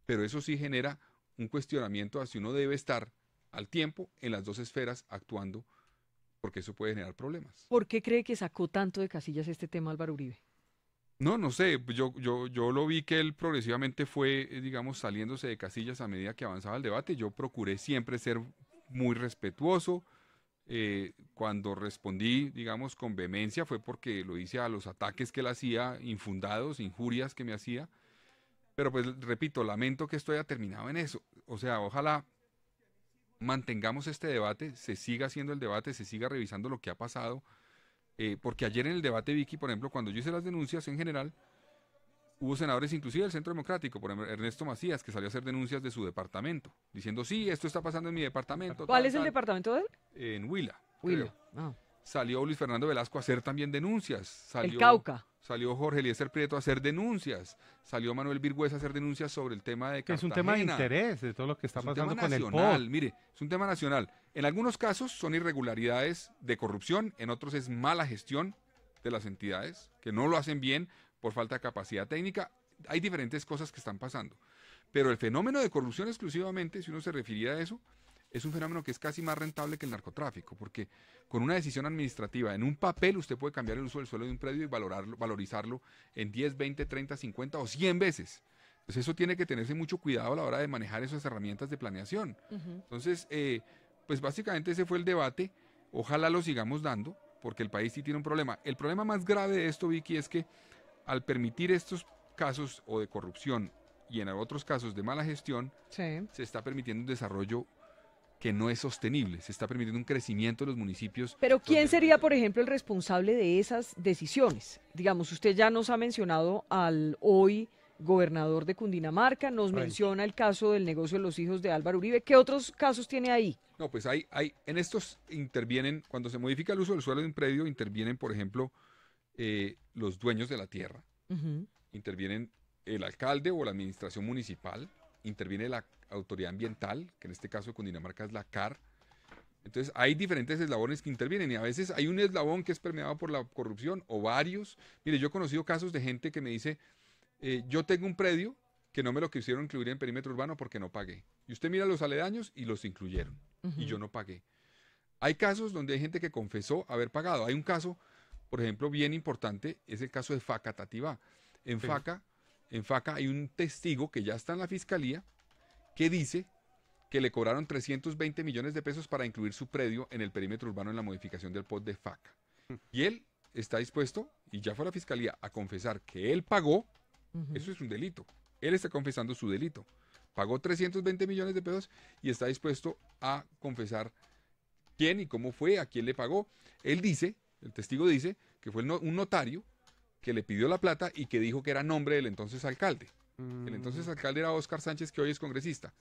pero eso sí genera un cuestionamiento a si uno debe estar al tiempo en las dos esferas actuando porque eso puede generar problemas. ¿Por qué cree que sacó tanto de casillas este tema Álvaro Uribe? No sé, yo lo vi que él progresivamente fue, digamos, saliéndose de casillas a medida que avanzaba el debate. Yo procuré siempre ser muy respetuoso. Cuando respondí, digamos, con vehemencia fue porque lo hice a los ataques que él hacía, infundados, injurias que me hacía. Pero pues repito, lamento que esto haya terminado en eso. O sea, ojalá mantengamos este debate, se siga haciendo el debate, se siga revisando lo que ha pasado. Porque ayer en el debate, Vicky, por ejemplo, cuando yo hice las denuncias en general, hubo senadores inclusive del Centro Democrático, por ejemplo, Ernesto Macías, que salió a hacer denuncias de su departamento, diciendo, sí, esto está pasando en mi departamento. ¿Cuál es el departamento de él? En Huila. Huila. Ah. Salió Luis Fernando Velasco a hacer también denuncias. El Cauca. Salió Jorge Eliezer Prieto a hacer denuncias. Salió Manuel Virgüez a hacer denuncias sobre el tema de Que Cartagena. es un tema de interés de todo lo que está pasando con el nacional, POT. mire, es un tema nacional. En algunos casos son irregularidades de corrupción, en otros es mala gestión de las entidades, que no lo hacen bien por falta de capacidad técnica. Hay diferentes cosas que están pasando. Pero el fenómeno de corrupción exclusivamente, si uno se refiriera a eso, es un fenómeno que es casi más rentable que el narcotráfico, porque con una decisión administrativa, en un papel usted puede cambiar el uso del suelo de un predio y valorizarlo en 10, 20, 30, 50 o 100 veces. Entonces eso tiene que tenerse mucho cuidado a la hora de manejar esas herramientas de planeación. Entonces, pues básicamente ese fue el debate. Ojalá lo sigamos dando, porque el país sí tiene un problema. El problema más grave de esto, Vicky, es que al permitir estos casos o de corrupción y en otros casos de mala gestión, se está permitiendo un desarrollo que no es sostenible, se está permitiendo un crecimiento de los municipios. Pero ¿quién sería, por ejemplo, el responsable de esas decisiones? Digamos, usted ya nos ha mencionado al hoy gobernador de Cundinamarca, nos menciona el caso del negocio de los hijos de Álvaro Uribe. ¿Qué otros casos tiene ahí? No, pues en estos intervienen, cuando se modifica el uso del suelo de un predio, intervienen, por ejemplo, los dueños de la tierra, intervienen el alcalde o la administración municipal, interviene la autoridad ambiental, que en este caso de Cundinamarca es la CAR. Entonces hay diferentes eslabones que intervienen y a veces hay un eslabón que es permeado por la corrupción o varios. Mire, yo he conocido casos de gente que me dice, yo tengo un predio que no me lo quisieron incluir en perímetro urbano porque no pagué. Y usted mira los aledaños y los incluyeron y yo no pagué. Hay casos donde hay gente que confesó haber pagado. Hay un caso, por ejemplo, bien importante, es el caso de Faca Tativá. En Faca hay un testigo que ya está en la fiscalía que dice que le cobraron 320 millones de pesos para incluir su predio en el perímetro urbano en la modificación del POT de Faca. Y él está dispuesto, y ya fue a la fiscalía, a confesar que él pagó, eso es un delito. Él está confesando su delito. Pagó 320 millones de pesos y está dispuesto a confesar quién y cómo fue, a quién le pagó. Él dice, el testigo dice, que fue un notario que le pidió la plata y que dijo que era nombre del entonces alcalde. El entonces alcalde era Óscar Sánchez, que hoy es congresista.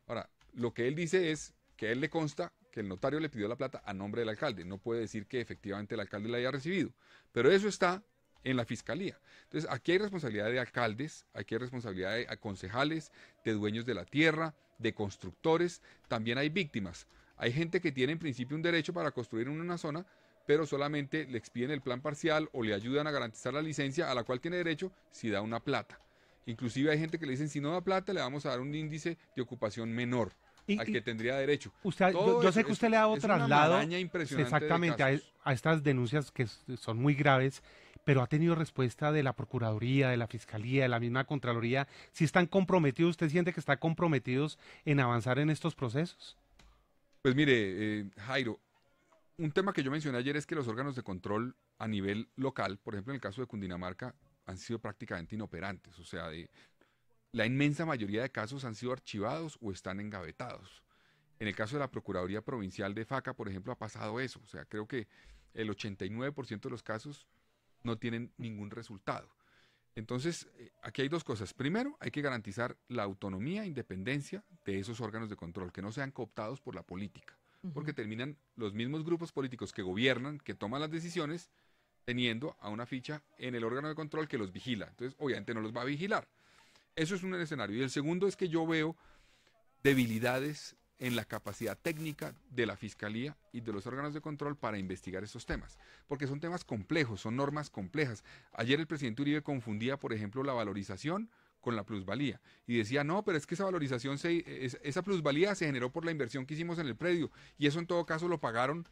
Ahora, lo que él dice es que a él le consta que el notario le pidió la plata a nombre del alcalde. No puede decir que efectivamente el alcalde la haya recibido. Pero eso está en la fiscalía. Entonces, aquí hay responsabilidad de alcaldes, aquí hay responsabilidad de concejales, de dueños de la tierra, de constructores. También hay víctimas. Hay gente que tiene en principio un derecho para construir en una zona, pero solamente le expiden el plan parcial o le ayudan a garantizar la licencia a la cual tiene derecho si da una plata. Inclusive hay gente que le dicen, si no da plata, le vamos a dar un índice de ocupación menor al que tendría derecho. Yo sé que usted le ha dado traslado impresionante exactamente a estas denuncias que son muy graves, pero ha tenido respuesta de la Procuraduría, de la Fiscalía, de la misma Contraloría. ¿Si están comprometidos, usted siente que están comprometidos en avanzar en estos procesos? Pues mire, Jairo, un tema que yo mencioné ayer es que los órganos de control a nivel local, por ejemplo en el caso de Cundinamarca, han sido prácticamente inoperantes, o sea, la inmensa mayoría de casos han sido archivados o están engavetados. En el caso de la Procuraduría Provincial de Faca, por ejemplo, ha pasado eso, o sea, creo que el 89% de los casos no tienen ningún resultado. Entonces, aquí hay dos cosas. Primero, hay que garantizar la autonomía e independencia de esos órganos de control, que no sean cooptados por la política, porque terminan los mismos grupos políticos que gobiernan, que toman las decisiones, teniendo a una ficha en el órgano de control que los vigila. Entonces, obviamente no los va a vigilar. Eso es un escenario. Y el segundo es que yo veo debilidades en la capacidad técnica de la Fiscalía y de los órganos de control para investigar estos temas, porque son temas complejos, son normas complejas. Ayer el presidente Uribe confundía, por ejemplo, la valorización con la plusvalía, y decía, no, pero es que esa valorización, esa plusvalía se generó por la inversión que hicimos en el predio, y eso en todo caso lo pagaron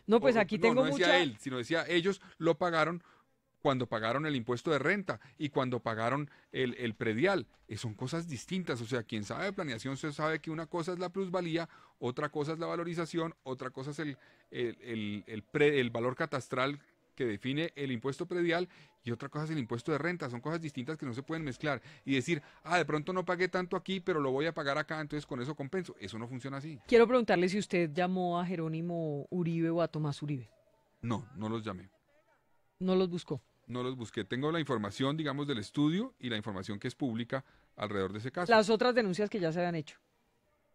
No, pues aquí tengo no decía mucha... él, sino decía ellos lo pagaron cuando pagaron el impuesto de renta y cuando pagaron el predial. Son cosas distintas. O sea, quien sabe de planeación se sabe que una cosa es la plusvalía, otra cosa es la valorización, otra cosa es el valor catastral que define el impuesto predial y otra cosa es el impuesto de renta. Son cosas distintas que no se pueden mezclar y decir, de pronto no pagué tanto aquí, pero lo voy a pagar acá, entonces con eso compenso. Eso no funciona así. Quiero preguntarle si usted llamó a Jerónimo Uribe o a Tomás Uribe. No, no los llamé. ¿No los buscó? No los busqué. Tengo la información, digamos, del estudio y la información que es pública alrededor de ese caso. Las otras denuncias que ya se habían hecho.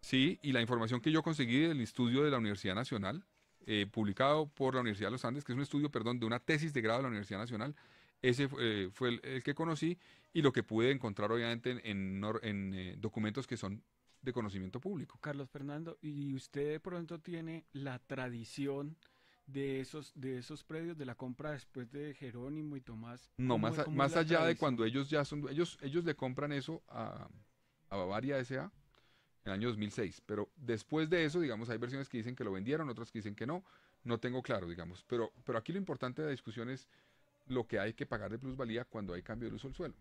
Sí, y la información que yo conseguí del estudio de la Universidad Nacional, publicado por la Universidad de los Andes, que es un estudio, perdón, de una tesis de grado de la Universidad Nacional, ese fue el que conocí y lo que pude encontrar obviamente en documentos que son de conocimiento público. Carlos Fernando, ¿y usted de pronto tiene la tradición de esos predios, de la compra después de Jerónimo y Tomás? No, ¿Cómo más es la allá de tradición? cuando ellos le compran eso a Bavaria S.A. en el año 2006, pero después de eso, digamos, hay versiones que dicen que lo vendieron, otras que dicen que no tengo claro, digamos, pero aquí lo importante de la discusión es lo que hay que pagar de plusvalía cuando hay cambio de uso del suelo.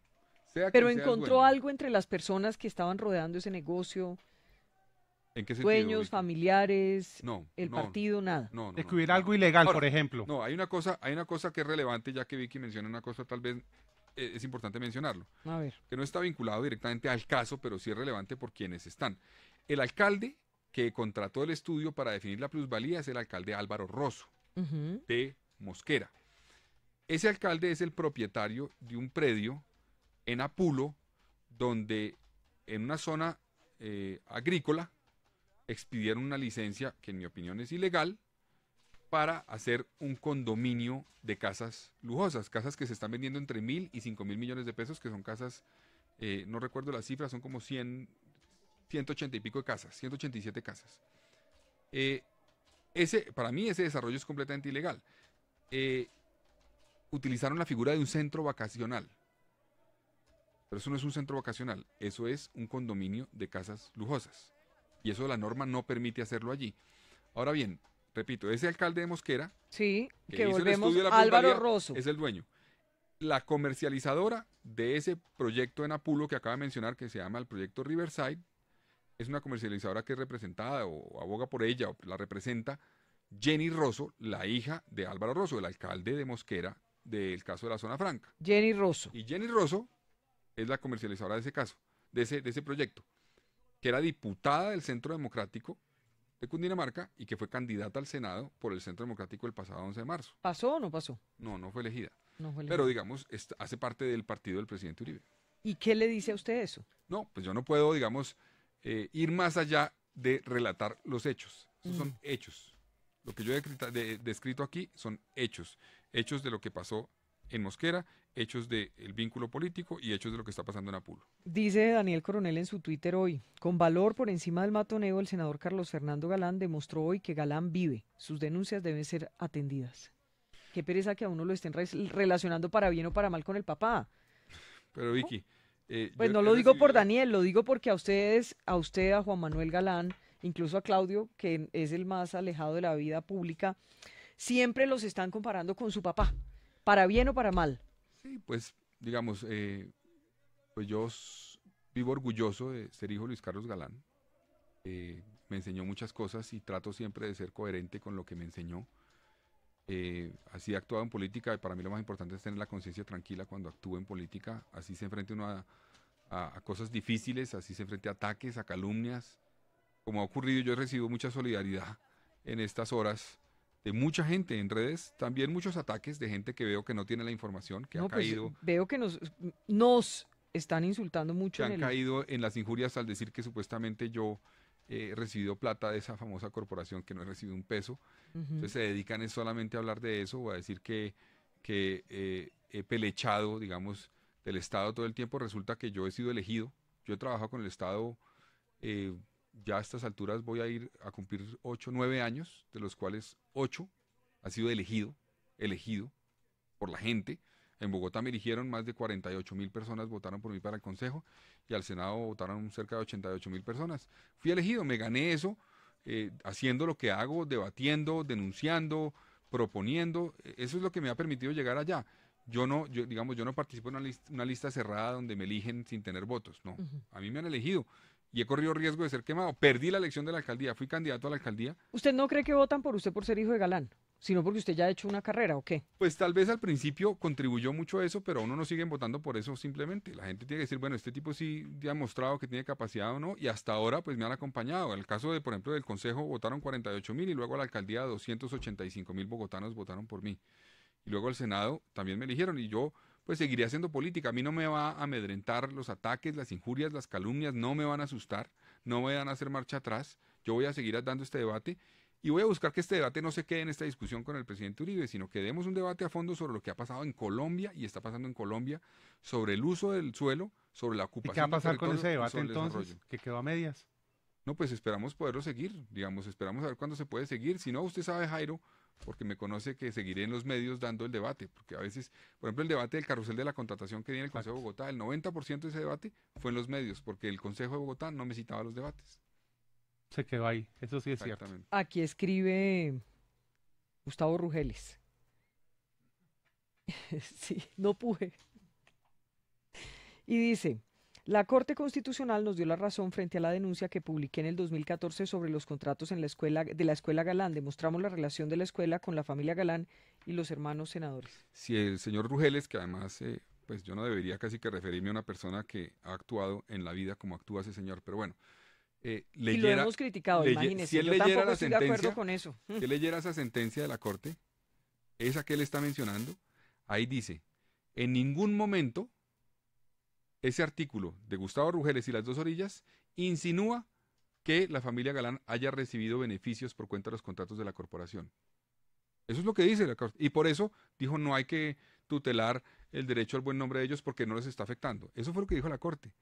Pero encontró algo entre las personas que estaban rodeando ese negocio, ¿En qué sentido, dueños, Vicky? familiares, el No, partido, nada. De que hubiera algo ilegal, Ahora, por ejemplo. No, hay una cosa que es relevante, ya que Vicky menciona una cosa, tal vez es importante mencionarlo. A ver. Que no está vinculado directamente al caso, pero sí es relevante por quienes están. El alcalde que contrató el estudio para definir la plusvalía es el alcalde Álvaro Rosso, de Mosquera. Ese alcalde es el propietario de un predio en Apulo, donde en una zona agrícola expidieron una licencia, que en mi opinión es ilegal, para hacer un condominio de casas lujosas, casas que se están vendiendo entre 1.000 y 5.000 millones de pesos, que son casas, no recuerdo las cifras, son como 180 y pico de casas, 187 casas. Para mí ese desarrollo es completamente ilegal. Utilizaron la figura de un centro vacacional, pero eso no es un centro vacacional, eso es un condominio de casas lujosas. Y eso la norma no permite hacerlo allí. Ahora bien, repito, ese alcalde de Mosquera, sí, que hizo el volvemos estudio de la Álvaro plusvalía, Rosso, es el dueño. La comercializadora de ese proyecto en Apulo que acaba de mencionar, que se llama el proyecto Riverside, es una comercializadora que es representada o aboga por ella o la representa Jenny Rosso, la hija de Álvaro Rosso, el alcalde de Mosquera del caso de la Zona Franca. Jenny Rosso. Y Jenny Rosso es la comercializadora de ese caso, de ese proyecto, que era diputada del Centro Democrático de Cundinamarca y que fue candidata al Senado por el Centro Democrático el pasado 11 de marzo. ¿Pasó o no pasó? No fue elegida. No fue elegida. Pero digamos, hace parte del partido del presidente Uribe. ¿Y qué le dice a usted eso? No, pues yo no puedo, digamos, ir más allá de relatar los hechos. Esos son hechos. Lo que yo he descrito aquí son hechos. Hechos de lo que pasó en Mosquera, hechos del vínculo político y hechos de lo que está pasando en Apulo. Dice Daniel Coronel en su Twitter hoy, con valor por encima del matoneo, el senador Carlos Fernando Galán demostró hoy que Galán vive. Sus denuncias deben ser atendidas. Qué pereza que a uno lo estén relacionando para bien o para mal con el papá. Pero Vicky... pues no lo digo por Daniel, lo digo porque a ustedes, a Juan Manuel Galán, incluso a Claudio, que es el más alejado de la vida pública, siempre los están comparando con su papá, para bien o para mal. Sí, pues digamos, pues yo vivo orgulloso de ser hijo de Luis Carlos Galán. Me enseñó muchas cosas y trato siempre de ser coherente con lo que me enseñó. Así he actuado en política y para mí lo más importante es tener la conciencia tranquila cuando actúo en política. Así se enfrenta uno a cosas difíciles, así se enfrenta a ataques, a calumnias. Como ha ocurrido, yo he recibido mucha solidaridad en estas horas de mucha gente en redes, también muchos ataques de gente que veo que no tiene la información, que ha caído. Veo que nos están insultando mucho. Que han caído en las injurias al decir que supuestamente yo he recibido plata de esa famosa corporación, que no he recibido un peso. Entonces se dedican solamente a hablar de eso o a decir que he pelechado, digamos, del Estado todo el tiempo. Resulta que yo he sido elegido. Yo he trabajado con el Estado, ya a estas alturas voy a ir a cumplir 8, 9 años, de los cuales 8 ha sido elegido por la gente. En Bogotá me eligieron, más de 48.000 personas votaron por mí para el Consejo y al Senado votaron cerca de 88.000 personas. Fui elegido, me gané eso haciendo lo que hago, debatiendo, denunciando, proponiendo. Eso es lo que me ha permitido llegar allá. Yo no participo en una lista cerrada donde me eligen sin tener votos. No, a mí me han elegido y he corrido riesgo de ser quemado. Perdí la elección de la alcaldía, fui candidato a la alcaldía. ¿Usted no cree que votan por usted por ser hijo de Galán, sino porque usted ya ha hecho una carrera o qué? Pues tal vez al principio contribuyó mucho eso, pero a uno no siguen votando por eso simplemente. La gente tiene que decir, bueno, este tipo sí ya ha mostrado que tiene capacidad o no, y hasta ahora pues me han acompañado. En el caso de, por ejemplo, del Consejo votaron 48.000 y luego a la alcaldía 285.000 bogotanos votaron por mí. Y luego al Senado también me eligieron y yo pues seguiré haciendo política. A mí no me va a amedrentar los ataques, las injurias, las calumnias, no me van a asustar, no me van a hacer marcha atrás. Yo voy a seguir dando este debate y voy a buscar que este debate no se quede en esta discusión con el presidente Uribe, sino que demos un debate a fondo sobre lo que ha pasado en Colombia y está pasando en Colombia, sobre el uso del suelo, sobre la ¿Y ocupación. qué va a pasar con ese territorios y debate sobre el entonces? desarrollo. Que quedó a medias. No, pues esperamos poderlo seguir, digamos, esperamos a ver cuándo se puede seguir. Si no, usted sabe, Jairo, porque me conoce, que seguiré en los medios dando el debate, porque a veces, por ejemplo, el debate del carrusel de la contratación que tiene el Consejo de Bogotá, el 90% de ese debate fue en los medios, porque el Consejo de Bogotá no me citaba los debates. Se quedó ahí, eso sí es cierto. Aquí escribe Gustavo Rugeles. Sí, no pude. Y dice, la Corte Constitucional nos dio la razón frente a la denuncia que publiqué en el 2014 sobre los contratos en la escuela Galán. Demostramos la relación de la escuela con la familia Galán y los hermanos senadores. Si el señor Rugeles, que además, pues yo no debería casi que referirme a una persona que ha actuado en la vida como actúa ese señor, pero bueno. Y lo hemos criticado, imagínese. Si él yo leyera tampoco la estoy de acuerdo sentencia, con eso. si él leyera esa sentencia de la Corte, esa que él está mencionando, ahí dice, en ningún momento ese artículo de Gustavo Rugeles y las dos orillas insinúa que la familia Galán haya recibido beneficios por cuenta de los contratos de la corporación. Eso es lo que dice la Corte. Y por eso dijo no hay que tutelar el derecho al buen nombre de ellos porque no les está afectando. Eso fue lo que dijo la Corte.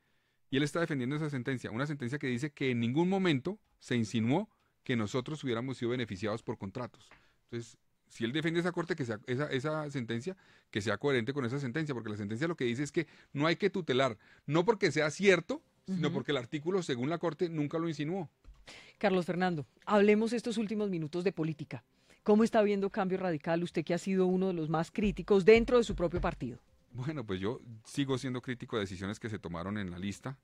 Y él está defendiendo esa sentencia, una sentencia que dice que en ningún momento se insinuó que nosotros hubiéramos sido beneficiados por contratos. Entonces, si él defiende esa Corte, que sea esa sentencia, que sea coherente con esa sentencia, porque la sentencia lo que dice es que no hay que tutelar, no porque sea cierto, sino porque el artículo, según la Corte, nunca lo insinuó. Carlos Fernando, hablemos estos últimos minutos de política. ¿Cómo está viendo Cambio Radical, usted que ha sido uno de los más críticos dentro de su propio partido? Bueno, pues yo sigo siendo crítico de decisiones que se tomaron en la lista.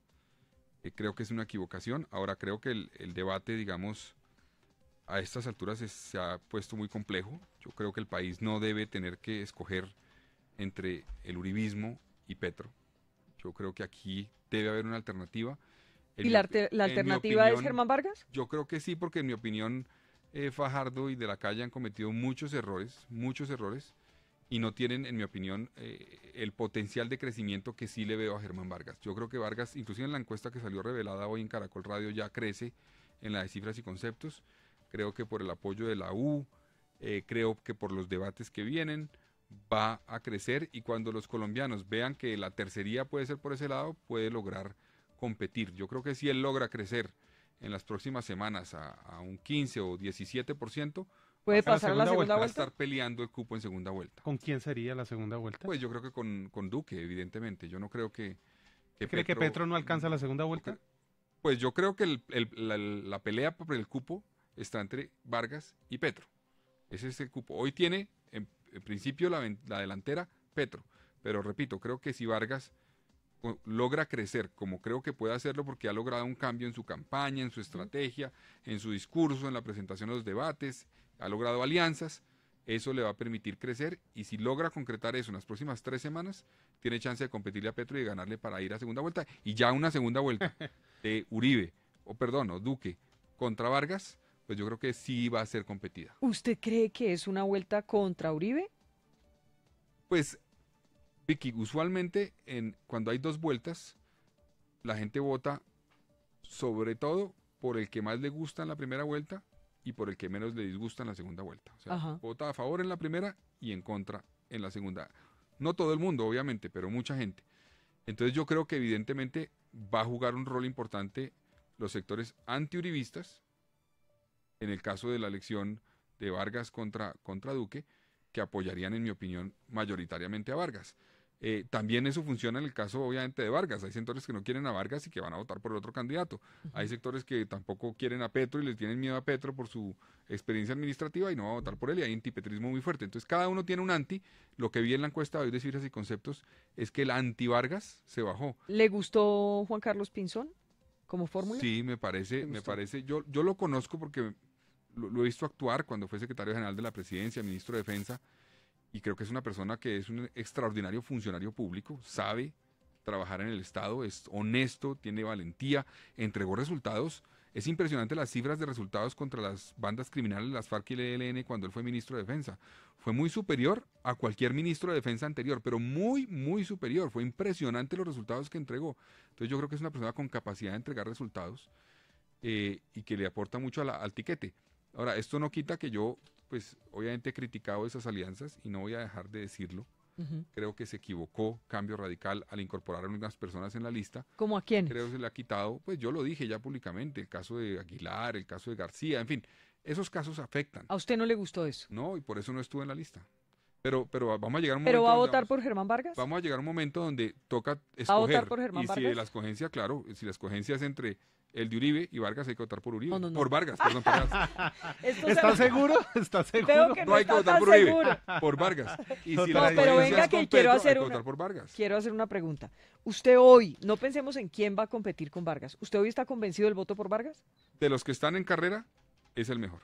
Creo que es una equivocación. Ahora creo que el debate, digamos, a estas alturas se ha puesto muy complejo. Yo creo que el país no debe tener que escoger entre el uribismo y Petro. Yo creo que aquí debe haber una alternativa. ¿Y la alternativa es Germán Vargas? Yo creo que sí, porque en mi opinión Fajardo y De la Calle han cometido muchos errores, y no tienen, en mi opinión, el potencial de crecimiento que sí le veo a Germán Vargas. Yo creo que Vargas, inclusive en la encuesta que salió revelada hoy en Caracol Radio, ya crece en la de cifras y conceptos. Creo que por el apoyo de la U, creo que por los debates que vienen, va a crecer, y cuando los colombianos vean que la tercería puede ser por ese lado, puede lograr competir. Yo creo que si él logra crecer en las próximas semanas a un 15 o 17%, ¿puede pasar a la segunda va a vuelta? estar peleando el cupo en segunda vuelta. ¿Con quién sería la segunda vuelta? Pues yo creo que con Duque, evidentemente. Yo no creo que ¿Cree que Petro no alcanza la segunda vuelta? Pues yo creo que la pelea por el cupo está entre Vargas y Petro. Ese es el cupo. Hoy tiene, en principio, la delantera Petro. Pero repito, creo que si Vargas logra crecer, como creo que puede hacerlo porque ha logrado un cambio en su campaña, en su estrategia, en su discurso, en la presentación de los debates, ha logrado alianzas, eso le va a permitir crecer, y si logra concretar eso en las próximas 3 semanas, tiene chance de competirle a Petro y de ganarle para ir a segunda vuelta, y ya una segunda vuelta de Uribe, o Duque contra Vargas, pues yo creo que sí va a ser competida. ¿Usted cree que es una vuelta contra Uribe? Pues, Vicky, usualmente cuando hay 2 vueltas, la gente vota sobre todo por el que más le gusta en la primera vuelta y por el que menos le disgusta en la segunda vuelta. O sea, vota a favor en la primera y en contra en la segunda. No todo el mundo, obviamente, pero mucha gente. Entonces yo creo que evidentemente va a jugar un rol importante los sectores antiuribistas, en el caso de la elección de Vargas contra Duque, que apoyarían, en mi opinión, mayoritariamente a Vargas. También eso funciona en el caso, obviamente, de Vargas. Hay sectores que no quieren a Vargas y que van a votar por el otro candidato. Hay sectores que tampoco quieren a Petro y les tienen miedo a Petro por su experiencia administrativa y no van a votar por él, y hay antipetrismo muy fuerte. Entonces, cada uno tiene un anti. Lo que vi en la encuesta de hoy de Cifras y Conceptos es que el anti-Vargas se bajó. ¿Le gustó Juan Carlos Pinzón como fórmula? Sí, me parece. Yo lo conozco porque lo he visto actuar cuando fue secretario general de la Presidencia, ministro de Defensa. Y creo que es una persona que es un extraordinario funcionario público, sabe trabajar en el Estado, es honesto, tiene valentía, entregó resultados. Es impresionante las cifras de resultados contra las bandas criminales, las FARC y el ELN, cuando él fue ministro de Defensa. Fue muy superior a cualquier ministro de Defensa anterior, pero muy, muy superior. Fue impresionante los resultados que entregó. Entonces yo creo que es una persona con capacidad de entregar resultados y que le aporta mucho al tiquete. Ahora, esto no quita que yo, pues, obviamente he criticado esas alianzas y no voy a dejar de decirlo. Creo que se equivocó Cambio Radical al incorporar a unas personas en la lista. ¿Cómo a quién? Creo que se le ha quitado, pues yo lo dije ya públicamente, el caso de Aguilar, el caso de García, en fin, esos casos afectan. ¿A usted no le gustó eso? No, y por eso no estuve en la lista. Pero vamos a llegar a un momento. ¿Pero va a votar por Germán Vargas? Vamos a llegar a un momento donde toca escoger. ¿Va a votar por Germán Vargas? Y si la escogencia, claro, si la escogencia es entre el de Uribe y Vargas, hay que votar por Uribe. No. Por Vargas, perdón, por Vargas. ¿Está seguro? ¿Está seguro? Veo que no hay que votar por Uribe, por Vargas. Y si la pero venga es que con quiero Petro, hacer hay que votar por Vargas. Quiero hacer una pregunta. Usted hoy, no pensemos en quién va a competir con Vargas. ¿Usted hoy está convencido del voto por Vargas? De los que están en carrera, es el mejor.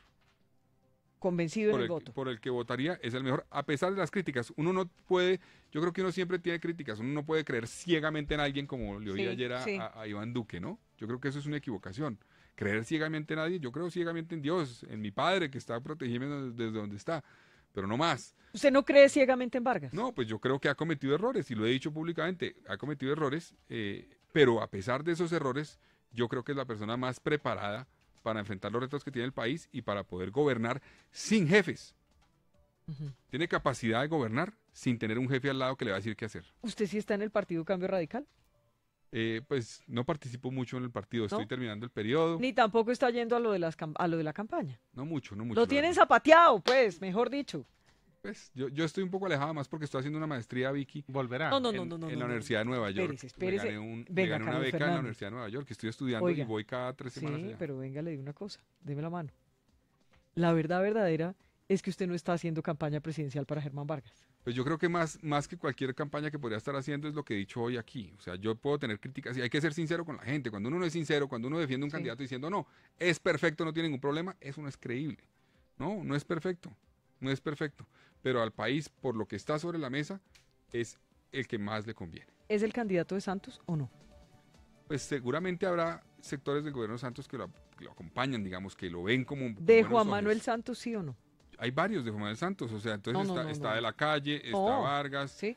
Convencido en el voto. Por el que votaría es el mejor, a pesar de las críticas. Uno no puede, yo creo que uno siempre tiene críticas, uno no puede creer ciegamente en alguien como le oí ayer a Iván Duque, ¿no? Yo creo que eso es una equivocación. Creer ciegamente en nadie, yo creo ciegamente en Dios, en mi padre que está protegiendo desde donde está, pero no más. ¿Usted no cree ciegamente en Vargas? No, pues yo creo que ha cometido errores, y lo he dicho públicamente, ha cometido errores, pero a pesar de esos errores, yo creo que es la persona más preparada para enfrentar los retos que tiene el país y para poder gobernar sin jefes. Tiene capacidad de gobernar sin tener un jefe al lado que le va a decir qué hacer. ¿Usted sí está en el Partido Cambio Radical? Pues no participo mucho en el partido, estoy ¿No? terminando el periodo. Ni tampoco está yendo a lo de la campaña. No mucho. Lo tienen zapateado, pues, mejor dicho. Pues yo estoy un poco alejado más porque estoy haciendo una maestría, Vicky. Volverá. No. En la Universidad de Nueva York. Espérese. Me gané una beca en la Universidad de Nueva York, que estoy estudiando. Oiga, y voy cada 3 semanas allá. Pero venga, le digo una cosa, deme la mano. La verdad verdadera es que usted no está haciendo campaña presidencial para Germán Vargas. Pues yo creo que más que cualquier campaña que podría estar haciendo es lo que he dicho hoy aquí. O sea, yo puedo tener críticas y hay que ser sincero con la gente. Cuando uno no es sincero, cuando uno defiende un candidato diciendo no, es perfecto, no tiene ningún problema, eso no es creíble. No es perfecto. No es perfecto. Pero al país, por lo que está sobre la mesa, es el que más le conviene. ¿Es el candidato de Santos o no? Pues seguramente habrá sectores del gobierno de Santos que lo acompañan, digamos, que lo ven como... ¿De Juan Manuel Santos sí o no? Hay varios de Juan Manuel Santos, o sea, entonces está de la calle, está Vargas, ¿sí?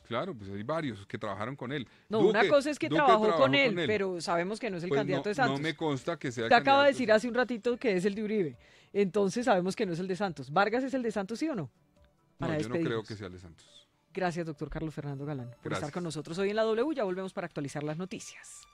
Claro, pues hay varios que trabajaron con él. No, Duque, una cosa es que Duque trabajó con él, pero sabemos que no es el pues candidato de Santos. No me consta que sea el Usted acaba de candidato. decir hace un ratito que es el de Uribe, entonces sabemos que no es el de Santos. ¿Vargas es el de Santos sí o no? No, yo no creo que sea el de Santos. Gracias, doctor Carlos Fernando Galán, por Gracias. estar con nosotros hoy en la W. Ya volvemos para actualizar las noticias.